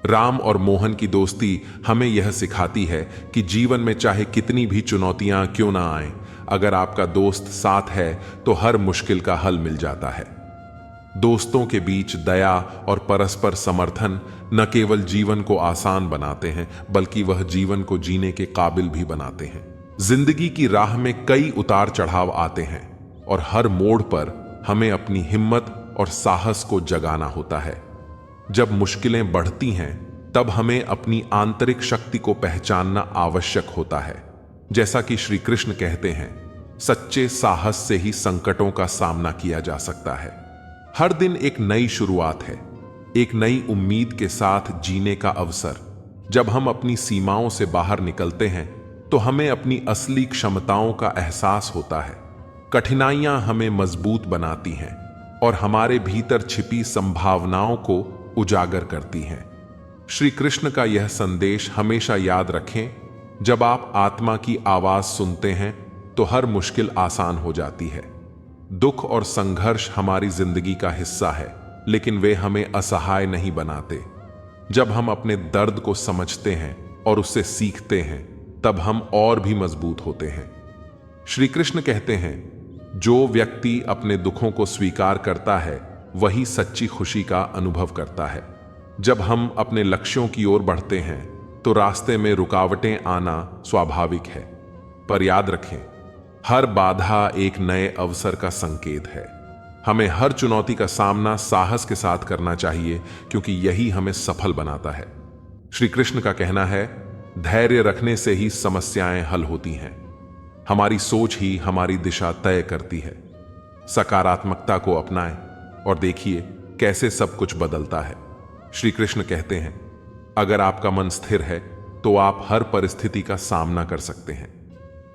राम और मोहन की दोस्ती हमें यह सिखाती है कि जीवन में चाहे कितनी भी चुनौतियां क्यों ना आएं, अगर आपका दोस्त साथ है तो हर मुश्किल का हल मिल जाता है। दोस्तों के बीच दया और परस्पर समर्थन न केवल जीवन को आसान बनाते हैं, बल्कि वह जीवन को जीने के काबिल भी बनाते हैं। जिंदगी की राह में कई उतार चढ़ाव आते हैं, और हर मोड़ पर हमें अपनी हिम्मत और साहस को जगाना होता है। जब मुश्किलें बढ़ती हैं, तब हमें अपनी आंतरिक शक्ति को पहचानना आवश्यक होता है। जैसा कि श्री कृष्ण कहते हैं, सच्चे साहस से ही संकटों का सामना किया जा सकता है। हर दिन एक नई शुरुआत है, एक नई उम्मीद के साथ जीने का अवसर। जब हम अपनी सीमाओं से बाहर निकलते हैं, तो हमें अपनी असली क्षमताओं का एहसास होता है। कठिनाइयां हमें मजबूत बनाती हैं और हमारे भीतर छिपी संभावनाओं को उजागर करती हैं। श्री कृष्ण का यह संदेश हमेशा याद रखें, जब आप आत्मा की आवाज सुनते हैं तो हर मुश्किल आसान हो जाती है। दुख और संघर्ष हमारी जिंदगी का हिस्सा है, लेकिन वे हमें असहाय नहीं बनाते। जब हम अपने दर्द को समझते हैं और उससे सीखते हैं, तब हम और भी मजबूत होते हैं। श्री कृष्ण कहते हैं, जो व्यक्ति अपने दुखों को स्वीकार करता है वही सच्ची खुशी का अनुभव करता है। जब हम अपने लक्ष्यों की ओर बढ़ते हैं तो रास्ते में रुकावटें आना स्वाभाविक है, पर याद रखें, हर बाधा एक नए अवसर का संकेत है। हमें हर चुनौती का सामना साहस के साथ करना चाहिए, क्योंकि यही हमें सफल बनाता है। श्री कृष्ण का कहना है, धैर्य रखने से ही समस्याएं हल होती हैं। हमारी सोच ही हमारी दिशा तय करती है। सकारात्मकता को अपनाएं और देखिए कैसे सब कुछ बदलता है। श्री कृष्ण कहते हैं, अगर आपका मन स्थिर है तो आप हर परिस्थिति का सामना कर सकते हैं।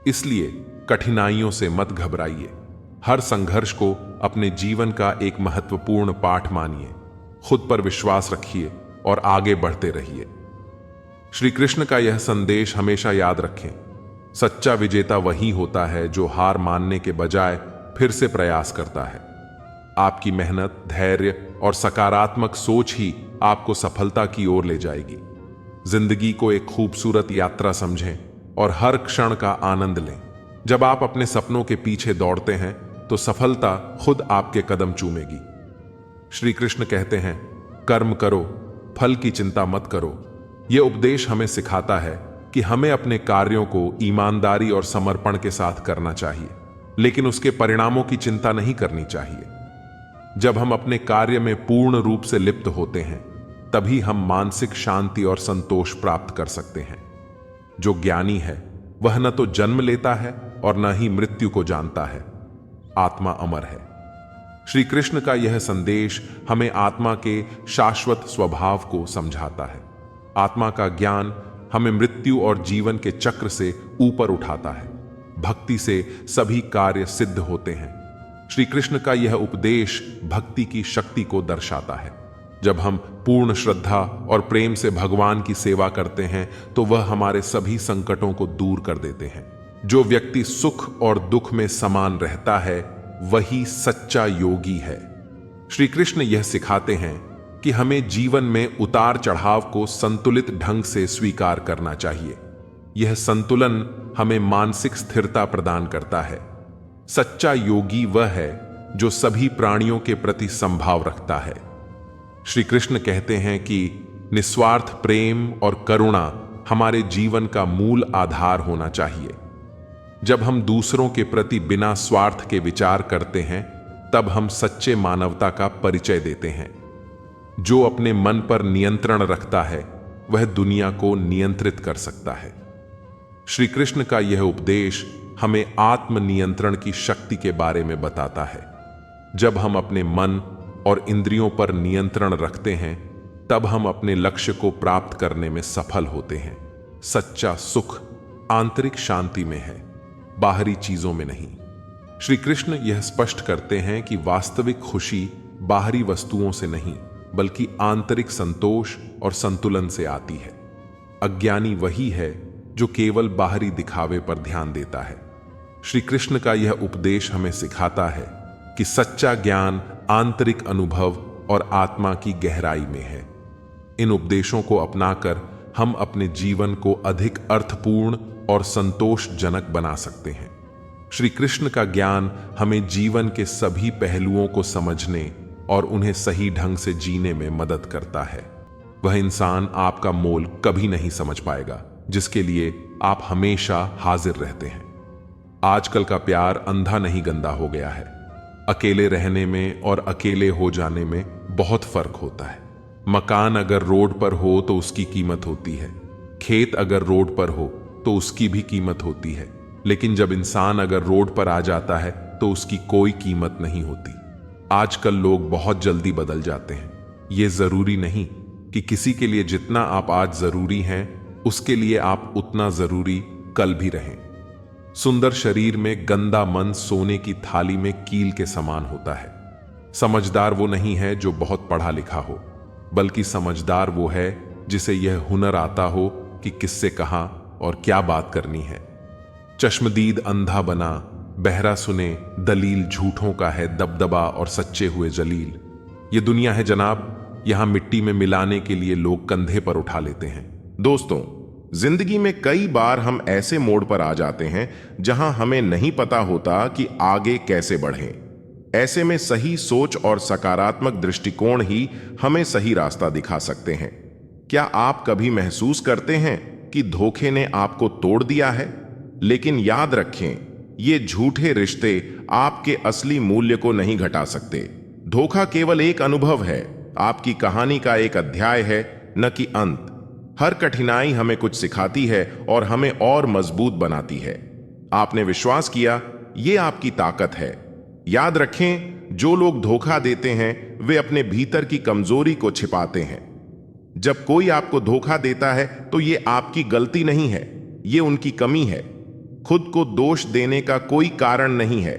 इसलिए कठिनाइयों से मत घबराइए। हर संघर्ष को अपने जीवन का एक महत्वपूर्ण पाठ मानिए। खुद पर विश्वास रखिए और आगे बढ़ते रहिए। श्री कृष्ण का यह संदेश हमेशा याद रखें, सच्चा विजेता वही होता है जो हार मानने के बजाय फिर से प्रयास करता है। आपकी मेहनत, धैर्य और सकारात्मक सोच ही आपको सफलता की ओर ले जाएगी। जिंदगी को एक खूबसूरत यात्रा समझें और हर क्षण का आनंद लें। जब आप अपने सपनों के पीछे दौड़ते हैं तो सफलता खुद आपके कदम चूमेगी। श्री कृष्ण कहते हैं, कर्म करो, फल की चिंता मत करो। यह उपदेश हमें सिखाता है कि हमें अपने कार्यों को ईमानदारी और समर्पण के साथ करना चाहिए, लेकिन उसके परिणामों की चिंता नहीं करनी चाहिए। जब हम अपने कार्य में पूर्ण रूप से लिप्त होते हैं, तभी हम मानसिक शांति और संतोष प्राप्त कर सकते हैं। जो ज्ञानी है वह न तो जन्म लेता है और न ही मृत्यु को जानता है। आत्मा अमर है। श्री कृष्ण का यह संदेश हमें आत्मा के शाश्वत स्वभाव को समझाता है। आत्मा का ज्ञान हमें मृत्यु और जीवन के चक्र से ऊपर उठाता है। भक्ति से सभी कार्य सिद्ध होते हैं। श्री कृष्ण का यह उपदेश भक्ति की शक्ति को दर्शाता है। जब हम पूर्ण श्रद्धा और प्रेम से भगवान की सेवा करते हैं तो वह हमारे सभी संकटों को दूर कर देते हैं। जो व्यक्ति सुख और दुख में समान रहता है वही सच्चा योगी है। श्री कृष्ण यह सिखाते हैं कि हमें जीवन में उतार चढ़ाव को संतुलित ढंग से स्वीकार करना चाहिए। यह संतुलन हमें मानसिक स्थिरता प्रदान करता है। सच्चा योगी वह है जो सभी प्राणियों के प्रति संभाव रखता है। श्री कृष्ण कहते हैं कि निस्वार्थ प्रेम और करुणा हमारे जीवन का मूल आधार होना चाहिए। जब हम दूसरों के प्रति बिना स्वार्थ के विचार करते हैं, तब हम सच्चे मानवता का परिचय देते हैं। जो अपने मन पर नियंत्रण रखता है वह दुनिया को नियंत्रित कर सकता है। श्री कृष्ण का यह उपदेश हमें आत्मनियंत्रण की शक्ति के बारे में बताता है। जब हम अपने मन और इंद्रियों पर नियंत्रण रखते हैं, तब हम अपने लक्ष्य को प्राप्त करने में सफल होते हैं। सच्चा सुख आंतरिक शांति में है, बाहरी चीजों में नहीं। श्री कृष्ण यह स्पष्ट करते हैं कि वास्तविक खुशी बाहरी वस्तुओं से नहीं, बल्कि आंतरिक संतोष और संतुलन से आती है। अज्ञानी वही है जो केवल बाहरी दिखावे पर ध्यान देता है। श्री कृष्ण का यह उपदेश हमें सिखाता है कि सच्चा ज्ञान आंतरिक अनुभव और आत्मा की गहराई में है। इन उपदेशों को अपनाकर हम अपने जीवन को अधिक अर्थपूर्ण और संतोषजनक बना सकते हैं। श्री कृष्ण का ज्ञान हमें जीवन के सभी पहलुओं को समझने और उन्हें सही ढंग से जीने में मदद करता है। वह इंसान आपका मोल कभी नहीं समझ पाएगा जिसके लिए आप हमेशा हाजिर रहते हैं। आजकल का प्यार अंधा नहीं गंदा हो गया है। अकेले रहने में और अकेले हो जाने में बहुत फर्क होता है। मकान अगर रोड पर हो तो उसकी कीमत होती है, खेत अगर रोड पर हो तो उसकी भी कीमत होती है, लेकिन जब इंसान अगर रोड पर आ जाता है तो उसकी कोई कीमत नहीं होती। आजकल लोग बहुत जल्दी बदल जाते हैं। ये जरूरी नहीं कि किसी के लिए जितना आप आज जरूरी हैं उसके लिए आप उतना जरूरी कल भी रहें। सुंदर शरीर में गंदा मन सोने की थाली में कील के समान होता है। समझदार वो नहीं है जो बहुत पढ़ा लिखा हो, बल्कि समझदार वो है जिसे यह हुनर आता हो कि किससे कहां और क्या बात करनी है। चश्मदीद अंधा बना, बहरा सुने दलील झूठों का है दबदबा और सच्चे हुए जलील। ये दुनिया है जनाब, यहां मिट्टी में मिलाने के लिए लोग कंधे पर उठा लेते हैं। दोस्तों, जिंदगी में कई बार हम ऐसे मोड़ पर आ जाते हैं जहां हमें नहीं पता होता कि आगे कैसे बढ़ें। ऐसे में सही सोच और सकारात्मक दृष्टिकोण ही हमें सही रास्ता दिखा सकते हैं। क्या आप कभी महसूस करते हैं कि धोखे ने आपको तोड़ दिया है? लेकिन याद रखें, ये झूठे रिश्ते आपके असली मूल्य को नहीं घटा सकते। धोखा केवल एक अनुभव है, आपकी कहानी का एक अध्याय है, न कि अंत। हर कठिनाई हमें कुछ सिखाती है और हमें और मजबूत बनाती है। आपने विश्वास किया, ये आपकी ताकत है। याद रखें, जो लोग धोखा देते हैं वे अपने भीतर की कमजोरी को छिपाते हैं। जब कोई आपको धोखा देता है तो ये आपकी गलती नहीं है, ये उनकी कमी है। खुद को दोष देने का कोई कारण नहीं है।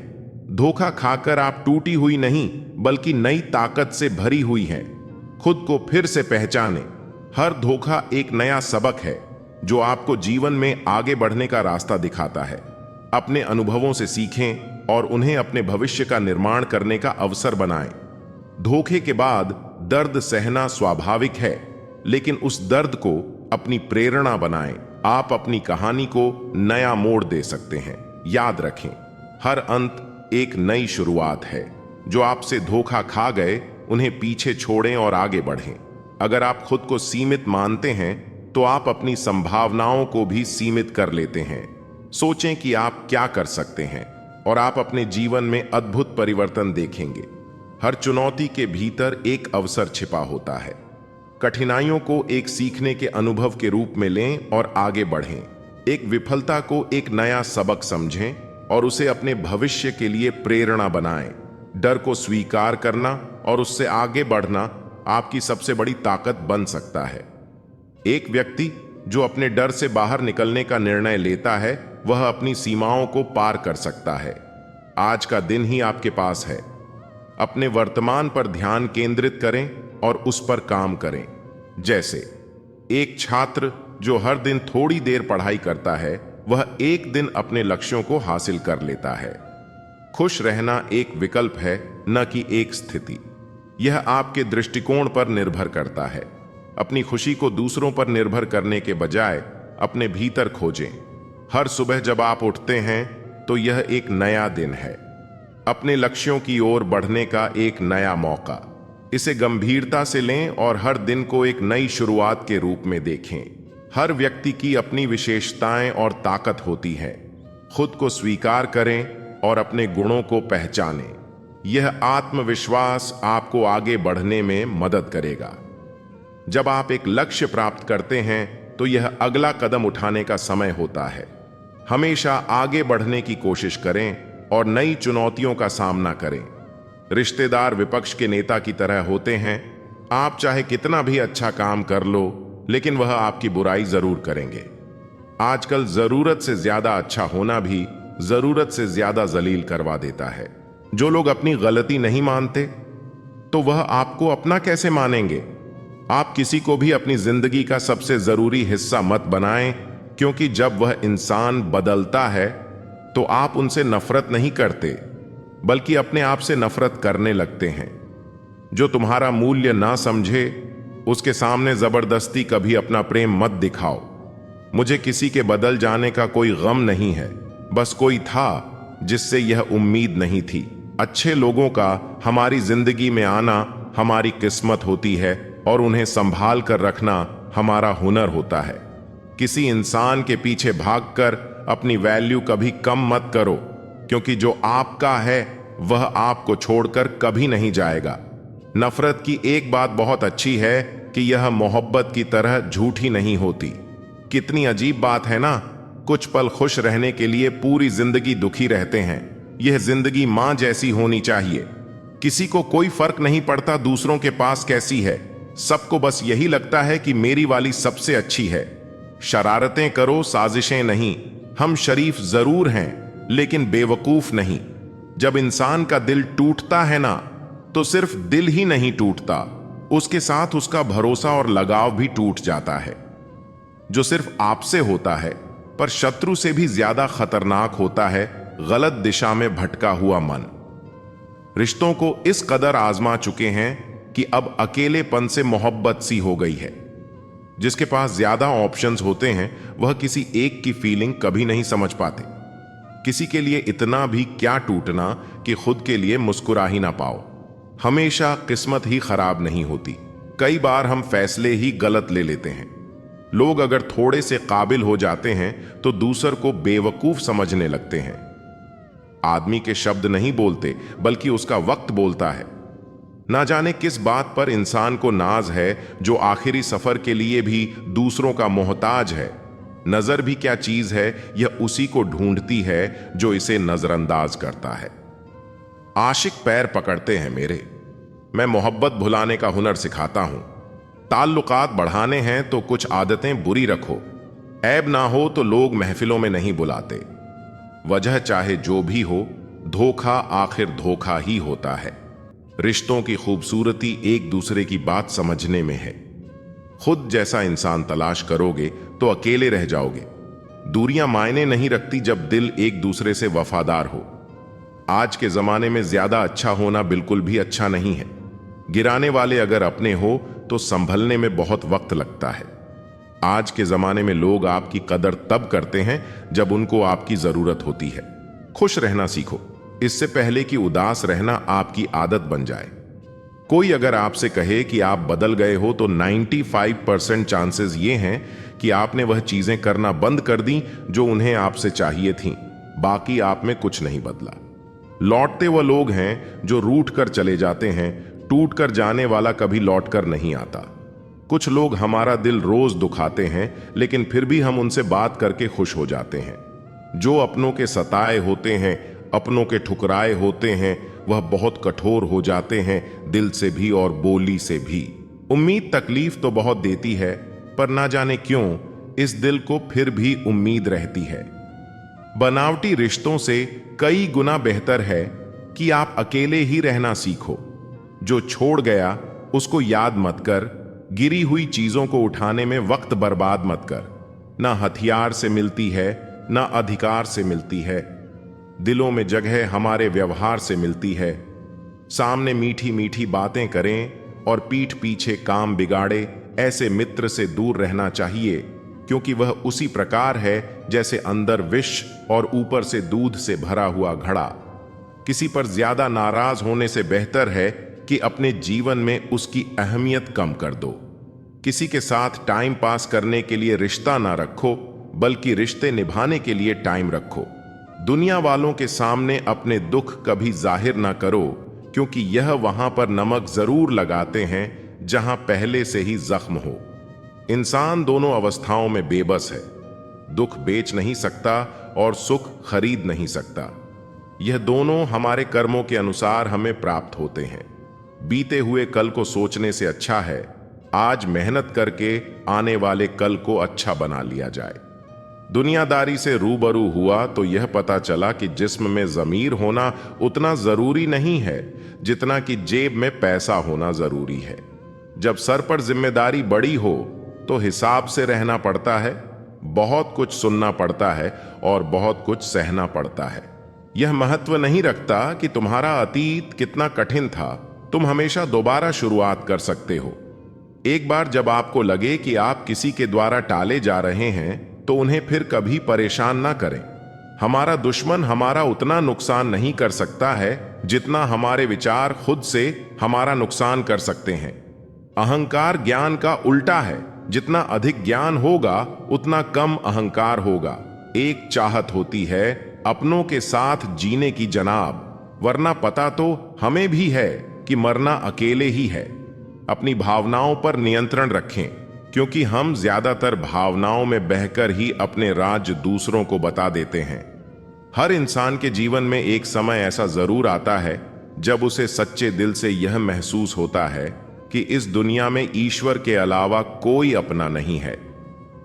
धोखा खाकर आप टूटी हुई नहीं, बल्कि नई ताकत से भरी हुई हैं। खुद को फिर से पहचानें। हर धोखा एक नया सबक है। जो आपको जीवन में आगे बढ़ने का रास्ता दिखाता है। अपने अनुभवों से सीखें और उन्हें अपने भविष्य का निर्माण करने का अवसर बनाएं। धोखे के बाद दर्द सहना स्वाभाविक है, लेकिन उस दर्द को अपनी प्रेरणा बनाएं। आप अपनी कहानी को नया मोड़ दे सकते हैं। याद रखें, हर अंत एक नई शुरुआत है। जो आपसे धोखा खा गए उन्हें पीछे छोड़ें और आगे बढ़ें। अगर आप खुद को सीमित मानते हैं तो आप अपनी संभावनाओं को भी सीमित कर लेते हैं। सोचें कि आप क्या कर सकते हैं और आप अपने जीवन में अद्भुत परिवर्तन देखेंगे। हर चुनौती के भीतर एक अवसर छिपा होता है। कठिनाइयों को एक सीखने के अनुभव के रूप में लें और आगे बढ़ें। एक विफलता को एक नया सबक समझें और उसे अपने भविष्य के लिए प्रेरणा बनाएं। डर को स्वीकार करना और उससे आगे बढ़ना आपकी सबसे बड़ी ताकत बन सकता है। एक व्यक्ति जो अपने डर से बाहर निकलने का निर्णय लेता है, वह अपनी सीमाओं को पार कर सकता है। आज का दिन ही आपके पास है। अपने वर्तमान पर ध्यान केंद्रित करें और उस पर काम करें। जैसे एक छात्र जो हर दिन थोड़ी देर पढ़ाई करता है, वह एक दिन अपने लक्ष्यों को हासिल कर लेता है। खुश रहना एक विकल्प है, न कि एक स्थिति। यह आपके दृष्टिकोण पर निर्भर करता है। अपनी खुशी को दूसरों पर निर्भर करने के बजाय अपने भीतर खोजें। हर सुबह जब आप उठते हैं तो यह एक नया दिन है, अपने लक्ष्यों की ओर बढ़ने का एक नया मौका। इसे गंभीरता से लें और हर दिन को एक नई शुरुआत के रूप में देखें। हर व्यक्ति की अपनी विशेषताएं और ताकत होती है। खुद को स्वीकार करें और अपने गुणों को पहचानें। यह आत्मविश्वास आपको आगे बढ़ने में मदद करेगा। जब आप एक लक्ष्य प्राप्त करते हैं तो यह अगला कदम उठाने का समय होता है। हमेशा आगे बढ़ने की कोशिश करें और नई चुनौतियों का सामना करें। रिश्तेदार विपक्ष के नेता की तरह होते हैं। आप चाहे कितना भी अच्छा काम कर लो, लेकिन वह आपकी बुराई जरूर करेंगे। आजकल जरूरत से ज्यादा अच्छा होना भी जरूरत से ज्यादा जलील करवा देता है। जो लोग अपनी गलती नहीं मानते, तो वह आपको अपना कैसे मानेंगे? आप किसी को भी अपनी जिंदगी का सबसे जरूरी हिस्सा मत बनाएं, क्योंकि जब वह इंसान बदलता है तो आप उनसे नफरत नहीं करते, बल्कि अपने आप से नफरत करने लगते हैं। जो तुम्हारा मूल्य ना समझे, उसके सामने जबरदस्ती कभी अपना प्रेम मत दिखाओ। मुझे किसी के बदल जाने का कोई गम नहीं है, बस कोई था जिससे यह उम्मीद नहीं थी। अच्छे लोगों का हमारी जिंदगी में आना हमारी किस्मत होती है और उन्हें संभाल कर रखना हमारा हुनर होता है। किसी इंसान के पीछे भागकर अपनी वैल्यू कभी कम मत करो, क्योंकि जो आपका है वह आपको छोड़कर कभी नहीं जाएगा। नफरत की एक बात बहुत अच्छी है कि यह मोहब्बत की तरह झूठी नहीं होती। कितनी अजीब बात है ना, कुछ पल खुश रहने के लिए पूरी जिंदगी दुखी रहते हैं। यह जिंदगी मां जैसी होनी चाहिए। किसी को कोई फर्क नहीं पड़ता दूसरों के पास कैसी है। सबको बस यही लगता है कि मेरी वाली सबसे अच्छी है। शरारतें करो, साजिशें नहीं। हम शरीफ जरूर हैं, लेकिन बेवकूफ नहीं। जब इंसान का दिल टूटता है ना, तो सिर्फ दिल ही नहीं टूटता, उसके साथ उसका भरोसा और लगाव भी टूट जाता है। जो सिर्फ आपसे होता है, पर शत्रु से भी ज्यादा खतरनाक होता है गलत दिशा में भटका हुआ मन। रिश्तों को इस कदर आजमा चुके हैं कि अब अकेलेपन से मोहब्बत सी हो गई है। जिसके पास ज्यादा ऑप्शंस होते हैं, वह किसी एक की फीलिंग कभी नहीं समझ पाते। किसी के लिए इतना भी क्या टूटना कि खुद के लिए मुस्कुरा ही ना पाओ। हमेशा किस्मत ही खराब नहीं होती, कई बार हम फैसले ही गलत ले लेते हैं। लोग अगर थोड़े से काबिल हो जाते हैं तो दूसर को बेवकूफ समझने लगते हैं। आदमी के शब्द नहीं बोलते, बल्कि उसका वक्त बोलता है। ना जाने किस बात पर इंसान को नाज है, जो आखिरी सफर के लिए भी दूसरों का मोहताज है। नजर भी क्या चीज है, यह उसी को ढूंढती है जो इसे नजरअंदाज करता है। आशिक पैर पकड़ते हैं मेरे, मैं मोहब्बत भुलाने का हुनर सिखाता हूं। ताल्लुकात बढ़ाने हैं तो कुछ आदतें बुरी रखो। ऐब ना हो तो लोग महफिलों में नहीं बुलाते। वजह चाहे जो भी हो, धोखा आखिर धोखा ही होता है। रिश्तों की खूबसूरती एक दूसरे की बात समझने में है। खुद जैसा इंसान तलाश करोगे तो अकेले रह जाओगे। दूरियां मायने नहीं रखती जब दिल एक दूसरे से वफादार हो। आज के जमाने में ज्यादा अच्छा होना बिल्कुल भी अच्छा नहीं है। गिराने वाले अगर अपने हो तो संभलने में बहुत वक्त लगता है। आज के जमाने में लोग आपकी कदर तब करते हैं जब उनको आपकी जरूरत होती है। खुश रहना सीखो, इससे पहले कि उदास रहना आपकी आदत बन जाए। कोई अगर आपसे कहे कि आप बदल गए हो तो 95% चांसेस ये हैं कि आपने वह चीजें करना बंद कर दी जो उन्हें आपसे चाहिए थीं। बाकी आप में कुछ नहीं बदला। लौटते वह लोग हैं जो रूठ कर चले जाते हैं, टूट कर जाने वाला कभी लौट कर नहीं आता। कुछ लोग हमारा दिल रोज दुखाते हैं, लेकिन फिर भी हम उनसे बात करके खुश हो जाते हैं। जो अपनों के सताए होते हैं, अपनों के ठुकराए होते हैं, वह बहुत कठोर हो जाते हैं, दिल से भी और बोली से भी। उम्मीद तकलीफ तो बहुत देती है, पर ना जाने क्यों इस दिल को फिर भी उम्मीद रहती है। बनावटी रिश्तों से कई गुना बेहतर है कि आप अकेले ही रहना सीखो। जो छोड़ गया उसको याद मत कर, गिरी हुई चीजों को उठाने में वक्त बर्बाद मत कर। ना हथियार से मिलती है, ना अधिकार से मिलती है। दिलों में जगह हमारे व्यवहार से मिलती है। सामने मीठी मीठी बातें करें और पीठ पीछे काम बिगाड़े, ऐसे मित्र से दूर रहना चाहिए, क्योंकि वह उसी प्रकार है जैसे अंदर विष और ऊपर से दूध से भरा हुआ घड़ा। किसी पर ज्यादा नाराज होने से बेहतर है कि अपने जीवन में उसकी अहमियत कम कर दो। किसी के साथ टाइम पास करने के लिए रिश्ता ना रखो, बल्कि रिश्ते निभाने के लिए टाइम रखो। दुनिया वालों के सामने अपने दुख कभी जाहिर ना करो, क्योंकि यह वहां पर नमक जरूर लगाते हैं जहां पहले से ही जख्म हो। इंसान दोनों अवस्थाओं में बेबस है। दुख बेच नहीं सकता और सुख खरीद नहीं सकता। यह दोनों हमारे कर्मों के अनुसार हमें प्राप्त होते हैं। बीते हुए कल को सोचने से अच्छा है आज मेहनत करके आने वाले कल को अच्छा बना लिया जाए। दुनियादारी से रूबरू हुआ तो यह पता चला कि जिस्म में ज़मीर होना उतना जरूरी नहीं है जितना कि जेब में पैसा होना जरूरी है। जब सर पर जिम्मेदारी बड़ी हो तो हिसाब से रहना पड़ता है, बहुत कुछ सुनना पड़ता है और बहुत कुछ सहना पड़ता है। यह महत्व नहीं रखता कि तुम्हारा अतीत कितना कठिन था, तुम हमेशा दोबारा शुरुआत कर सकते हो। एक बार जब आपको लगे कि आप किसी के द्वारा टाले जा रहे हैं तो उन्हें फिर कभी परेशान ना करें। हमारा दुश्मन हमारा उतना नुकसान नहीं कर सकता है जितना हमारे विचार खुद से हमारा नुकसान कर सकते हैं। अहंकार ज्ञान का उल्टा है। जितना अधिक ज्ञान होगा उतना कम अहंकार होगा। एक चाहत होती है अपनों के साथ जीने की जनाब, वरना पता तो हमें भी है कि मरना अकेले ही है। अपनी भावनाओं पर नियंत्रण रखें, क्योंकि हम ज्यादातर भावनाओं में बहकर ही अपने राज दूसरों को बता देते हैं। हर इंसान के जीवन में एक समय ऐसा जरूर आता है जब उसे सच्चे दिल से यह महसूस होता है कि इस दुनिया में ईश्वर के अलावा कोई अपना नहीं है।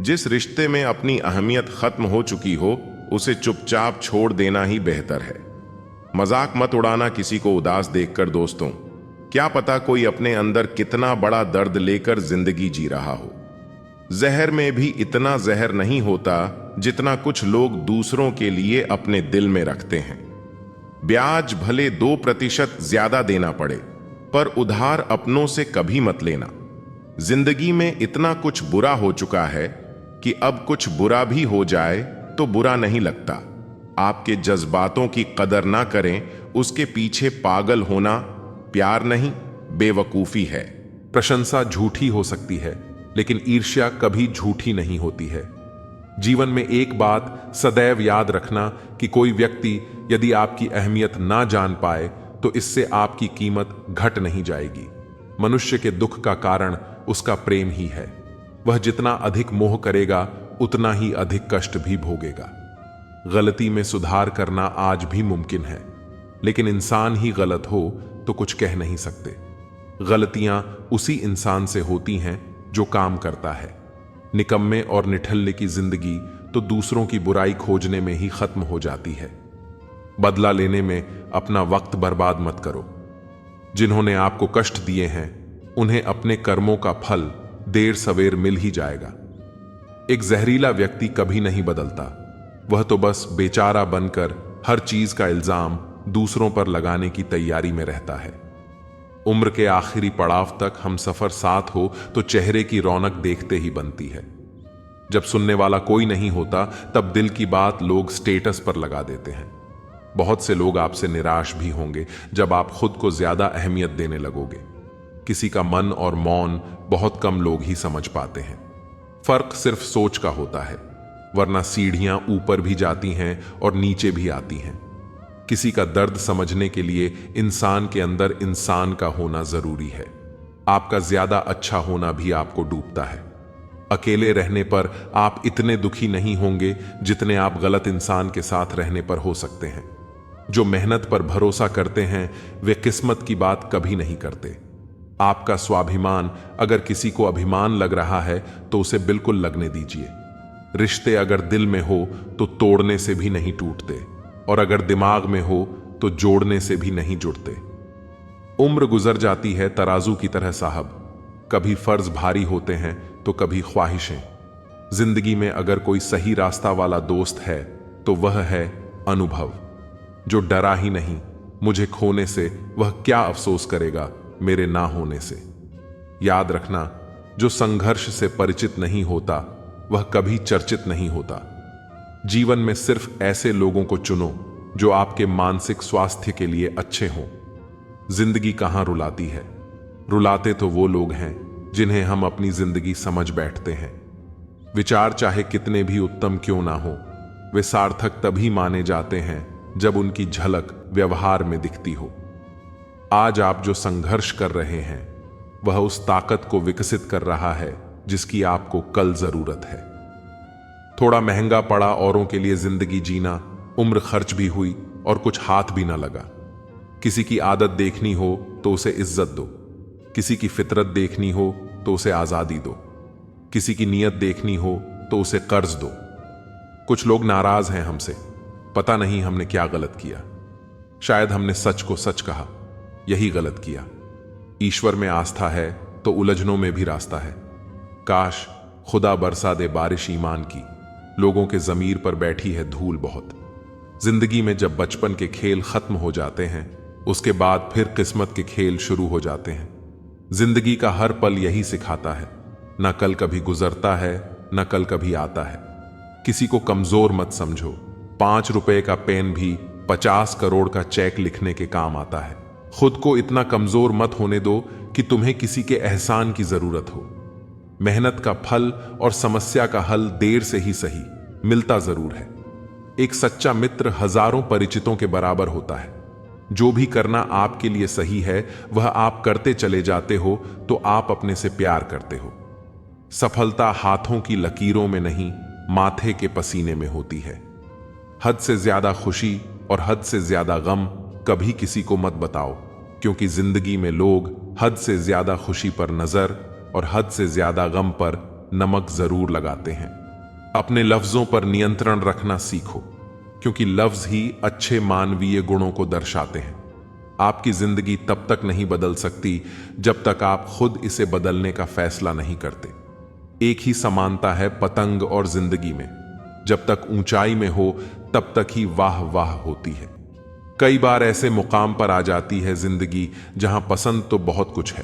जिस रिश्ते में अपनी अहमियत खत्म हो चुकी हो उसे चुपचाप छोड़ देना ही बेहतर है। मजाक मत उड़ाना किसी को उदास देखकर दोस्तों। क्या पता कोई अपने अंदर कितना बड़ा दर्द लेकर जिंदगी जी रहा हो। जहर में भी इतना जहर नहीं होता जितना कुछ लोग दूसरों के लिए अपने दिल में रखते हैं। ब्याज भले 2% ज्यादा देना पड़े, पर उधार अपनों से कभी मत लेना। जिंदगी में इतना कुछ बुरा हो चुका है कि अब कुछ बुरा भी हो जाए तो बुरा नहीं लगता। आपके जज्बातों की कदर ना करें, उसके पीछे पागल होना प्यार नहीं बेवकूफी है। प्रशंसा झूठी हो सकती है, लेकिन ईर्ष्या कभी झूठी नहीं होती है। जीवन में एक बात सदैव याद रखना कि कोई व्यक्ति यदि आपकी अहमियत ना जान पाए तो इससे आपकी कीमत घट नहीं जाएगी। मनुष्य के दुख का कारण उसका प्रेम ही है। वह जितना अधिक मोह करेगा उतना ही अधिक कष्ट भी भोगेगा। गलती में सुधार करना आज भी मुमकिन है, लेकिन इंसान ही गलत हो तो कुछ कह नहीं सकते। गलतियां उसी इंसान से होती हैं जो काम करता है। निकम्मे और निठल्ले की जिंदगी तो दूसरों की बुराई खोजने में ही खत्म हो जाती है। बदला लेने में अपना वक्त बर्बाद मत करो। जिन्होंने आपको कष्ट दिए हैं उन्हें अपने कर्मों का फल देर सवेर मिल ही जाएगा। एक जहरीला व्यक्ति कभी नहीं बदलता, वह तो बस बेचारा बनकर हर चीज का इल्जाम दूसरों पर लगाने की तैयारी में रहता है। उम्र के आखिरी पड़ाव तक हम सफर साथ हो तो चेहरे की रौनक देखते ही बनती है। जब सुनने वाला कोई नहीं होता तब दिल की बात लोग स्टेटस पर लगा देते हैं। बहुत से लोग आपसे निराश भी होंगे जब आप खुद को ज्यादा अहमियत देने लगोगे। किसी का मन और मौन बहुत कम लोग ही समझ पाते हैं। फर्क सिर्फ सोच का होता है, वरना सीढ़ियां ऊपर भी जाती हैं और नीचे भी आती हैं। किसी का दर्द समझने के लिए इंसान के अंदर इंसान का होना जरूरी है। आपका ज्यादा अच्छा होना भी आपको डूबता है। अकेले रहने पर आप इतने दुखी नहीं होंगे जितने आप गलत इंसान के साथ रहने पर हो सकते हैं। जो मेहनत पर भरोसा करते हैं वे किस्मत की बात कभी नहीं करते। आपका स्वाभिमान अगर किसी को अभिमान लग रहा है तो उसे बिल्कुल लगने दीजिए। रिश्ते अगर दिल में हो तो तोड़ने से भी नहीं टूटते, और अगर दिमाग में हो तो जोड़ने से भी नहीं जुड़ते। उम्र गुजर जाती है तराजू की तरह साहब, कभी फर्ज भारी होते हैं तो कभी ख्वाहिशें। जिंदगी में अगर कोई सही रास्ता वाला दोस्त है तो वह है अनुभव, जो डरा ही नहीं मुझे खोने से, वह क्या अफसोस करेगा मेरे ना होने से। याद रखना, जो संघर्ष से परिचित नहीं होता वह कभी चर्चित नहीं होता। जीवन में सिर्फ ऐसे लोगों को चुनो जो आपके मानसिक स्वास्थ्य के लिए अच्छे हों। जिंदगी कहां रुलाती है, रुलाते तो वो लोग हैं जिन्हें हम अपनी जिंदगी समझ बैठते हैं। विचार चाहे कितने भी उत्तम क्यों ना हो, वे सार्थक तभी माने जाते हैं जब उनकी झलक व्यवहार में दिखती हो। आज आप जो संघर्ष कर रहे हैं वह उस ताकत को विकसित कर रहा है जिसकी आपको कल जरूरत है। थोड़ा महंगा पड़ा औरों के लिए जिंदगी जीना, उम्र खर्च भी हुई और कुछ हाथ भी ना लगा। किसी की आदत देखनी हो तो उसे इज्जत दो, किसी की फितरत देखनी हो तो उसे आजादी दो, किसी की नीयत देखनी हो तो उसे कर्ज दो। कुछ लोग नाराज हैं हमसे, पता नहीं हमने क्या गलत किया। शायद हमने सच को सच कहा, यही गलत किया। ईश्वर में आस्था है तो उलझनों में भी रास्ता है। काश खुदा बरसा दे बारिश ईमान की, लोगों के जमीर पर बैठी है धूल बहुत। जिंदगी में जब बचपन के खेल खत्म हो जाते हैं उसके बाद फिर किस्मत के खेल शुरू हो जाते हैं। जिंदगी का हर पल यही सिखाता है, न कल कभी गुजरता है न कल कभी आता है। किसी को कमजोर मत समझो, 5 रुपए का पेन भी 50 करोड़ का चेक लिखने के काम आता है। खुद को इतना कमजोर मत होने दो कि तुम्हें किसी के एहसान की जरूरत हो। मेहनत का फल और समस्या का हल देर से ही सही मिलता जरूर है। एक सच्चा मित्र हजारों परिचितों के बराबर होता है। जो भी करना आपके लिए सही है वह आप करते चले जाते हो तो आप अपने से प्यार करते हो। सफलता हाथों की लकीरों में नहीं, माथे के पसीने में होती है। हद से ज्यादा खुशी और हद से ज्यादा गम कभी किसी को मत बताओ, क्योंकि जिंदगी में लोग हद से ज्यादा खुशी पर नजर और हद से ज्यादा गम पर नमक जरूर लगाते हैं। अपने लफ्जों पर नियंत्रण रखना सीखो, क्योंकि लफ्ज ही अच्छे मानवीय गुणों को दर्शाते हैं। आपकी जिंदगी तब तक नहीं बदल सकती जब तक आप खुद इसे बदलने का फैसला नहीं करते। एक ही समानता है पतंग और जिंदगी में, जब तक ऊंचाई में हो तब तक ही वाह वाह होती है। कई बार ऐसे मुकाम पर आ जाती है जिंदगी जहां पसंद तो बहुत कुछ है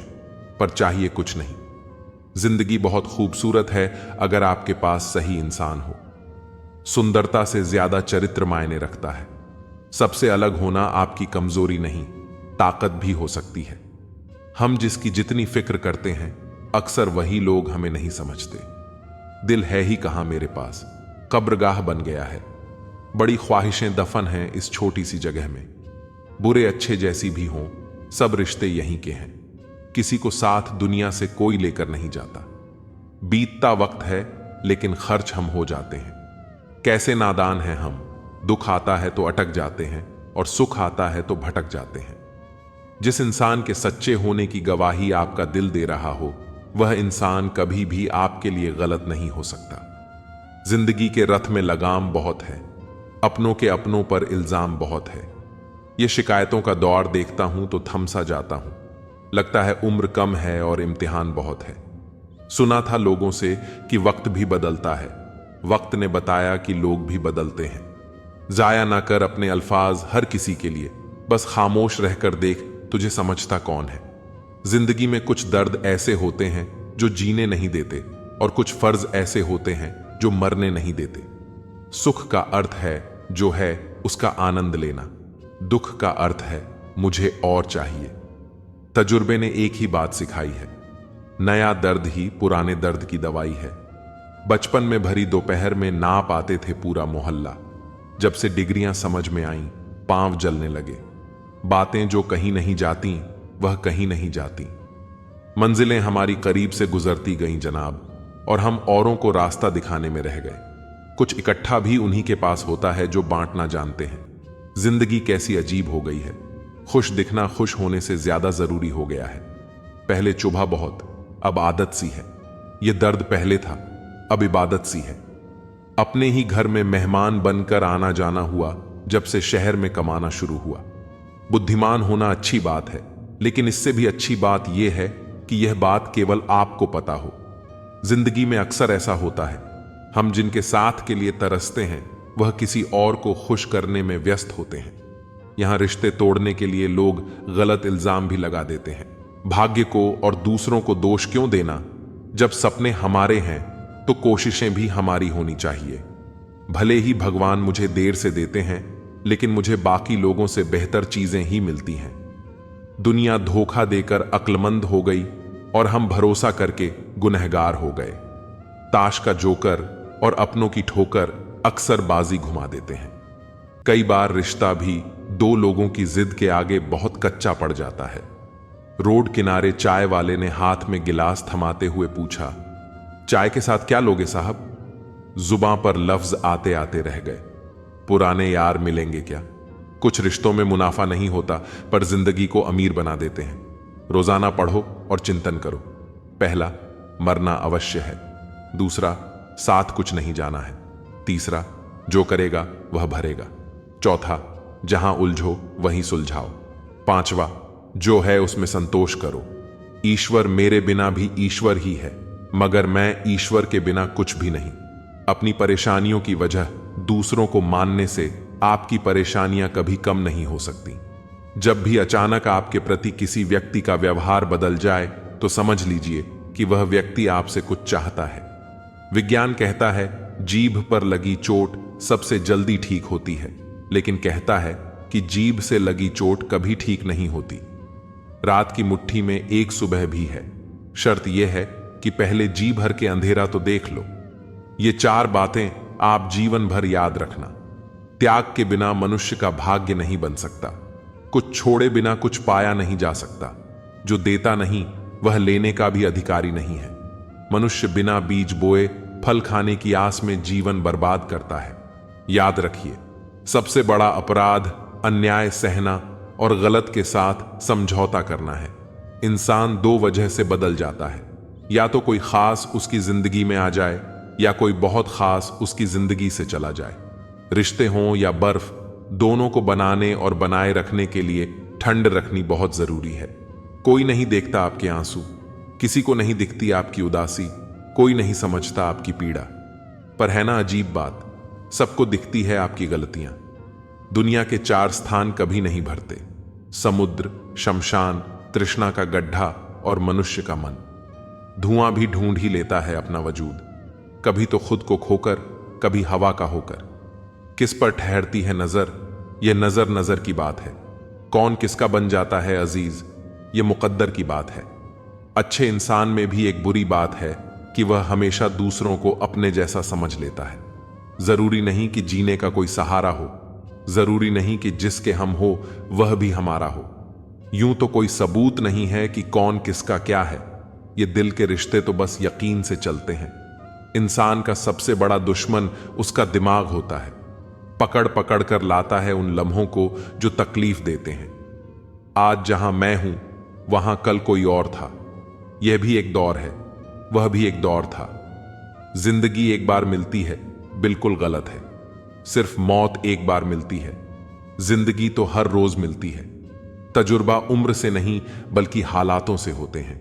पर चाहिए कुछ नहीं। जिंदगी बहुत खूबसूरत है अगर आपके पास सही इंसान हो। सुंदरता से ज्यादा चरित्र मायने रखता है। सबसे अलग होना आपकी कमजोरी नहीं, ताकत भी हो सकती है। हम जिसकी जितनी फिक्र करते हैं अक्सर वही लोग हमें नहीं समझते। दिल है ही कहां मेरे पास, कब्रगाह बन गया है। बड़ी ख्वाहिशें दफन हैं इस छोटी सी जगह में। बुरे अच्छे जैसी भी हों, सब रिश्ते यहीं के हैं। किसी को साथ दुनिया से कोई लेकर नहीं जाता। बीतता वक्त है लेकिन खर्च हम हो जाते हैं। कैसे नादान हैं हम, दुख आता है तो अटक जाते हैं और सुख आता है तो भटक जाते हैं। जिस इंसान के सच्चे होने की गवाही आपका दिल दे रहा हो वह इंसान कभी भी आपके लिए गलत नहीं हो सकता। जिंदगी के रथ में लगाम बहुत है, अपनों के अपनों पर इल्जाम बहुत है। ये शिकायतों का दौर देखता हूं तो थम सा जाता हूं। लगता है उम्र कम है और इम्तिहान बहुत है। सुना था लोगों से कि वक्त भी बदलता है। वक्त ने बताया कि लोग भी बदलते हैं। जाया ना कर अपने अल्फाज हर किसी के लिए, बस खामोश रहकर देख तुझे समझता कौन है। जिंदगी में कुछ दर्द ऐसे होते हैं जो जीने नहीं देते, और कुछ फर्ज ऐसे होते हैं जो मरने नहीं देते। सुख का अर्थ है जो है उसका आनंद लेना, दुख का अर्थ है मुझे और चाहिए। तजुर्बे ने एक ही बात सिखाई है, नया दर्द ही पुराने दर्द की दवाई है। बचपन में भरी दोपहर में नाप आते थे पूरा मोहल्ला, जब से डिग्रियां समझ में आईं पांव जलने लगे। बातें जो कहीं नहीं जाती वह कहीं नहीं जाती। मंजिलें हमारी करीब से गुजरती गईं जनाब, और हम औरों को रास्ता दिखाने में रह गए। कुछ इकट्ठा भी उन्हीं के पास होता है जो बांटना जानते हैं। जिंदगी कैसी अजीब हो गई है, खुश दिखना खुश होने से ज्यादा जरूरी हो गया है। पहले चुभा बहुत, अब आदत सी है। यह दर्द पहले था, अब इबादत सी है। अपने ही घर में मेहमान बनकर आना जाना हुआ जब से शहर में कमाना शुरू हुआ। बुद्धिमान होना अच्छी बात है, लेकिन इससे भी अच्छी बात यह है कि यह बात केवल आपको पता हो। जिंदगी में अक्सर ऐसा होता है, हम जिनके साथ के लिए तरसते हैं वह किसी और को खुश करने में व्यस्त होते हैं। यहां रिश्ते तोड़ने के लिए लोग गलत इल्जाम भी लगा देते हैं। भाग्य को और दूसरों को दोष क्यों देना? जब सपने हमारे हैं तो कोशिशें भी हमारी होनी चाहिए। भले ही भगवान मुझे देर से देते हैं, लेकिन मुझे बाकी लोगों से बेहतर चीजें ही मिलती हैं। दुनिया धोखा देकर अक्लमंद हो गई और हम भरोसा करके गुनहगार हो गए। ताश का जोकर और अपनों की ठोकर अक्सर बाजी घुमा देते हैं। कई बार रिश्ता भी दो लोगों की जिद के आगे बहुत कच्चा पड़ जाता है। रोड किनारे चाय वाले ने हाथ में गिलास थमाते हुए पूछा, चाय के साथ क्या लोगे साहब? जुबां पर लफ्ज आते आते रह गए। पुराने यार मिलेंगे क्या? कुछ रिश्तों में मुनाफा नहीं होता, पर जिंदगी को अमीर बना देते हैं। रोजाना पढ़ो और चिंतन करो। पहला, मरना अवश्य है। दूसरा, साथ कुछ नहीं जाना है। तीसरा, जो करेगा वह भरेगा। चौथा, जहां उलझो वहीं सुलझाओ। पांचवा, जो है उसमें संतोष करो। ईश्वर मेरे बिना भी ईश्वर ही है, मगर मैं ईश्वर के बिना कुछ भी नहीं। अपनी परेशानियों की वजह दूसरों को मानने से आपकी परेशानियां कभी कम नहीं हो सकती। जब भी अचानक आपके प्रति किसी व्यक्ति का व्यवहार बदल जाए तो समझ लीजिए कि वह व्यक्ति आपसे कुछ चाहता है। विज्ञान कहता है जीभ पर लगी चोट सबसे जल्दी ठीक होती है, लेकिन कहता है कि जीभ से लगी चोट कभी ठीक नहीं होती। रात की मुट्ठी में एक सुबह भी है। शर्त यह है कि पहले जी भर के अंधेरा तो देख लो। ये चार बातें आप जीवन भर याद रखना। त्याग के बिना मनुष्य का भाग्य नहीं बन सकता। कुछ छोड़े बिना कुछ पाया नहीं जा सकता। जो देता नहीं वह लेने का भी अधिकारी नहीं है। मनुष्य बिना बीज बोए फल खाने की आस में जीवन बर्बाद करता है। याद रखिए, सबसे बड़ा अपराध अन्याय सहना और गलत के साथ समझौता करना है। इंसान दो वजह से बदल जाता है, या तो कोई खास उसकी जिंदगी में आ जाए, या कोई बहुत खास उसकी जिंदगी से चला जाए। रिश्ते हों या बर्फ, दोनों को बनाने और बनाए रखने के लिए ठंड रखनी बहुत जरूरी है। कोई नहीं देखता आपके आंसू, किसी को नहीं दिखती आपकी उदासी, कोई नहीं समझता आपकी पीड़ा। पर है ना अजीब बात, सबको दिखती है आपकी गलतियां। दुनिया के चार स्थान कभी नहीं भरते: समुद्र, शमशान, तृष्णा का गड्ढा और मनुष्य का मन। धुआं भी ढूंढ ही लेता है अपना वजूद, कभी तो खुद को खोकर, कभी हवा का होकर। किस पर ठहरती है नजर, यह नजर नजर की बात है। कौन किसका बन जाता है अजीज, यह मुकद्दर की बात है। अच्छे इंसान में भी एक बुरी बात है कि वह हमेशा दूसरों को अपने जैसा समझ लेता है। जरूरी नहीं कि जीने का कोई सहारा हो, जरूरी नहीं कि जिसके हम हो वह भी हमारा हो। यूं तो कोई सबूत नहीं है कि कौन किसका क्या है। ये दिल के रिश्ते तो बस यकीन से चलते हैं। इंसान का सबसे बड़ा दुश्मन उसका दिमाग होता है। पकड़ पकड़ कर लाता है उन लम्हों को जो तकलीफ देते हैं। आज जहां मैं हूं वहां कल कोई और था। यह भी एक दौर है, वह भी एक दौर था। जिंदगी एक बार मिलती है, बिल्कुल गलत है। सिर्फ मौत एक बार मिलती है। जिंदगी तो हर रोज मिलती है। तजुर्बा उम्र से नहीं बल्कि हालातों से होते हैं।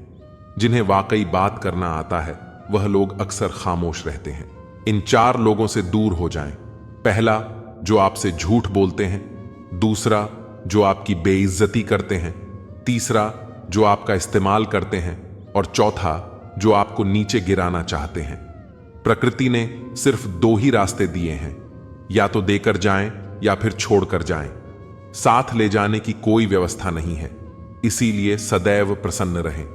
जिन्हें वाकई बात करना आता है वह लोग अक्सर खामोश रहते हैं। इन 4 लोगों से दूर हो जाएं। पहला, जो आपसे झूठ बोलते हैं। दूसरा, जो आपकी बेइज्जती करते हैं। तीसरा, जो आपका इस्तेमाल करते हैं। और चौथा, जो आपको नीचे गिराना चाहते हैं। प्रकृति ने सिर्फ 2 ही रास्ते दिए हैं, या तो देकर जाएं या फिर छोड़कर जाएं। साथ ले जाने की कोई व्यवस्था नहीं है। इसीलिए सदैव प्रसन्न रहें।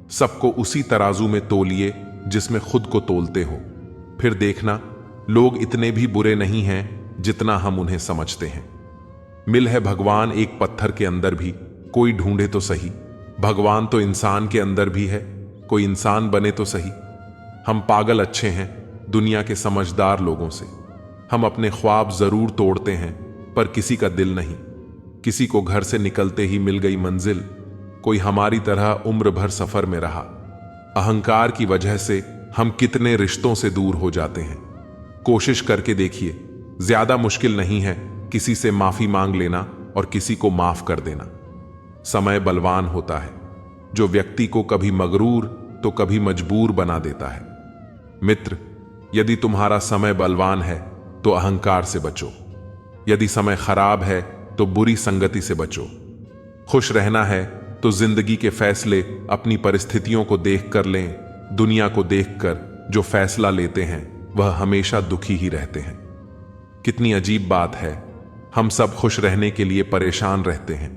सबको उसी तराजू में तोलिए जिसमें खुद को तोलते हो। फिर देखना, लोग इतने भी बुरे नहीं हैं जितना हम उन्हें समझते हैं। मिल है भगवान एक पत्थर के अंदर भी, कोई ढूंढे तो सही। भगवान तो इंसान के अंदर भी है, कोई इंसान बने तो सही। हम पागल अच्छे हैं दुनिया के समझदार लोगों से। हम अपने ख्वाब जरूर तोड़ते हैं, पर किसी का दिल नहीं। किसी को घर से निकलते ही मिल गई मंजिल, कोई हमारी तरह उम्र भर सफर में रहा। अहंकार की वजह से हम कितने रिश्तों से दूर हो जाते हैं। कोशिश करके देखिए, ज्यादा मुश्किल नहीं है किसी से माफी मांग लेना और किसी को माफ कर देना। समय बलवान होता है, जो व्यक्ति को कभी मगरूर तो कभी मजबूर बना देता है। मित्र, यदि तुम्हारा समय बलवान है तो अहंकार से बचो। यदि समय खराब है तो बुरी संगति से बचो। खुश रहना है तो जिंदगी के फैसले अपनी परिस्थितियों को देखकर लें। दुनिया को देखकर जो फैसला लेते हैं वह हमेशा दुखी ही रहते हैं। कितनी अजीब बात है, हम सब खुश रहने के लिए परेशान रहते हैं।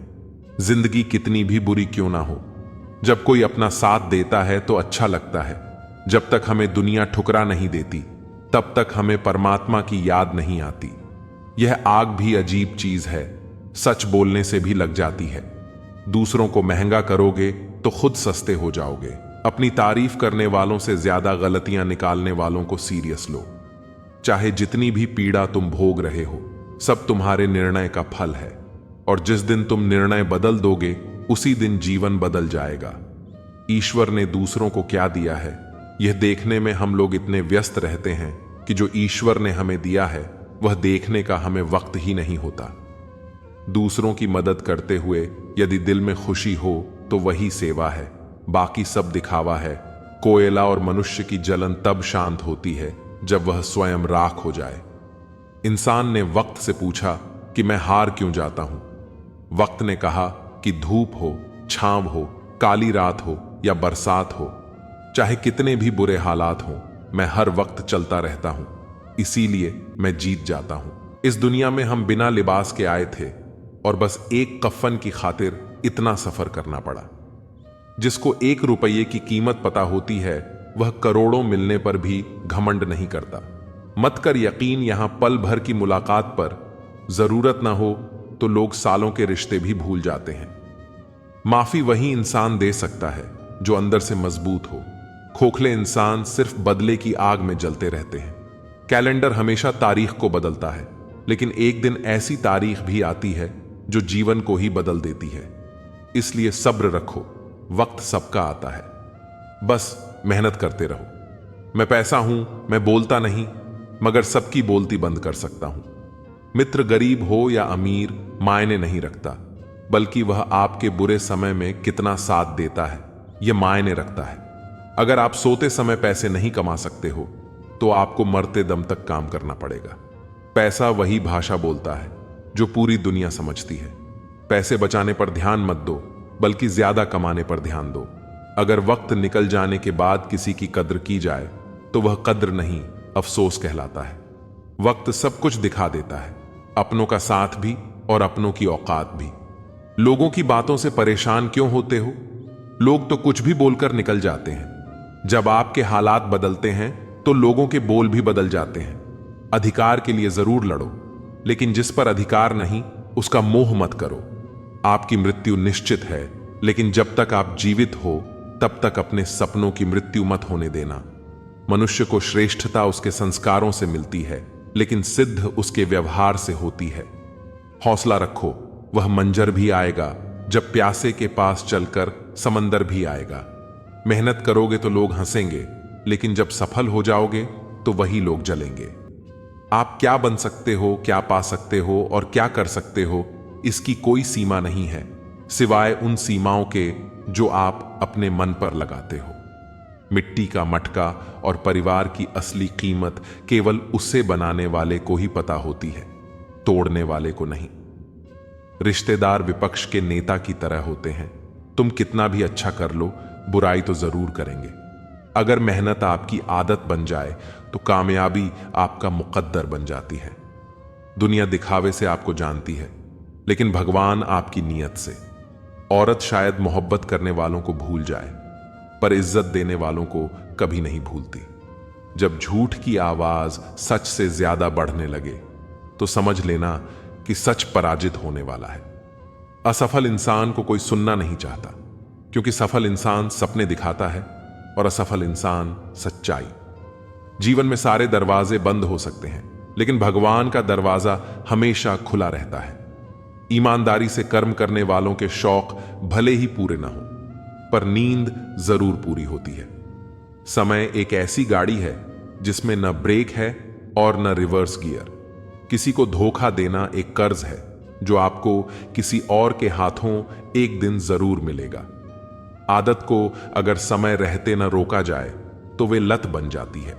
जिंदगी कितनी भी बुरी क्यों ना हो, जब कोई अपना साथ देता है तो अच्छा लगता है। जब तक हमें दुनिया ठुकरा नहीं देती, तब तक हमें परमात्मा की याद नहीं आती। यह आग भी अजीब चीज है, सच बोलने से भी लग जाती है। दूसरों को महंगा करोगे तो खुद सस्ते हो जाओगे। अपनी तारीफ करने वालों से ज्यादा गलतियां निकालने वालों को सीरियस लो। चाहे जितनी भी पीड़ा तुम भोग रहे हो, सब तुम्हारे निर्णय का फल है। और जिस दिन तुम निर्णय बदल दोगे, उसी दिन जीवन बदल जाएगा। ईश्वर ने दूसरों को क्या दिया है, यह देखने में हम लोग इतने व्यस्त रहते हैं कि जो ईश्वर ने हमें दिया है वह देखने का हमें वक्त ही नहीं होता। दूसरों की मदद करते हुए यदि दिल में खुशी हो तो वही सेवा है, बाकी सब दिखावा है। कोयला और मनुष्य की जलन तब शांत होती है जब वह स्वयं राख हो जाए। इंसान ने वक्त से पूछा कि मैं हार क्यों जाता हूं। वक्त ने कहा कि धूप हो, छांव हो, काली रात हो या बरसात हो, चाहे कितने भी बुरे हालात हों, मैं हर वक्त चलता रहता हूं, इसीलिए मैं जीत जाता हूं। इस दुनिया में हम बिना लिबास के आए थे और बस एक कफन की खातिर इतना सफर करना पड़ा। जिसको 1 रुपये की कीमत पता होती है, वह करोड़ों मिलने पर भी घमंड नहीं करता। मत कर यकीन यहां पल भर की मुलाकात पर, जरूरत ना हो तो लोग सालों के रिश्ते भी भूल जाते हैं। माफी वही इंसान दे सकता है जो अंदर से मजबूत हो। खोखले इंसान सिर्फ बदले की आग में जलते रहते हैं। कैलेंडर हमेशा तारीख को बदलता है, लेकिन एक दिन ऐसी तारीख भी आती है जो जीवन को ही बदल देती है। इसलिए सब्र रखो, वक्त सबका आता है, बस मेहनत करते रहो। मैं पैसा हूं, मैं बोलता नहीं, मगर सबकी बोलती बंद कर सकता हूं। मित्र गरीब हो या अमीर मायने नहीं रखता, बल्कि वह आपके बुरे समय में कितना साथ देता है यह मायने रखता है। अगर आप सोते समय पैसे नहीं कमा सकते हो तो आपको मरते दम तक काम करना पड़ेगा। पैसा वही भाषा बोलता है जो पूरी दुनिया समझती है। पैसे बचाने पर ध्यान मत दो, बल्कि ज्यादा कमाने पर ध्यान दो। अगर वक्त निकल जाने के बाद किसी की कद्र की जाए तो वह कद्र नहीं, अफसोस कहलाता है। वक्त सब कुछ दिखा देता है, अपनों का साथ भी और अपनों की औकात भी। लोगों की बातों से परेशान क्यों होते हो? लोग तो कुछ भी बोलकर निकल जाते हैं। जब आपके हालात बदलते हैं तो लोगों के बोल भी बदल जाते हैं। अधिकार के लिए जरूर लड़ो, लेकिन जिस पर अधिकार नहीं उसका मोह मत करो। आपकी मृत्यु निश्चित है, लेकिन जब तक आप जीवित हो तब तक अपने सपनों की मृत्यु मत होने देना। मनुष्य को श्रेष्ठता उसके संस्कारों से मिलती है, लेकिन सिद्ध उसके व्यवहार से होती है। हौसला रखो, वह मंजर भी आएगा जब प्यासे के पास चलकर समंदर भी आएगा। मेहनत करोगे तो लोग हंसेंगे, लेकिन जब सफल हो जाओगे तो वही लोग जलेंगे। आप क्या बन सकते हो, क्या पा सकते हो और क्या कर सकते हो, इसकी कोई सीमा नहीं है। सिवाय उन सीमाओं के जो आप अपने मन पर लगाते हो। मिट्टी का मटका और परिवार की असली कीमत केवल उसे बनाने वाले को ही पता होती है, तोड़ने वाले को नहीं। रिश्तेदार विपक्ष के नेता की तरह होते हैं। तुम कितना भी अच्छा कर लो, बुराई तो जरूर करेंगे। अगर मेहनत आपकी आदत बन जाए तो कामयाबी आपका मुकद्दर बन जाती है। दुनिया दिखावे से आपको जानती है, लेकिन भगवान आपकी नीयत से। औरत शायद मोहब्बत करने वालों को भूल जाए, पर इज्जत देने वालों को कभी नहीं भूलती। जब झूठ की आवाज सच से ज्यादा बढ़ने लगे तो समझ लेना कि सच पराजित होने वाला है। असफल इंसान को कोई सुनना नहीं चाहता, क्योंकि सफल इंसान सपने दिखाता है और असफल इंसान सच्चाई। जीवन में सारे दरवाजे बंद हो सकते हैं, लेकिन भगवान का दरवाजा हमेशा खुला रहता है। ईमानदारी से कर्म करने वालों के शौक भले ही पूरे ना हो, पर नींद जरूर पूरी होती है। समय एक ऐसी गाड़ी है जिसमें न ब्रेक है और न रिवर्स गियर। किसी को धोखा देना एक कर्ज है जो आपको किसी और के हाथों एक दिन जरूर मिलेगा। आदत को अगर समय रहते न रोका जाए तो वे लत बन जाती है।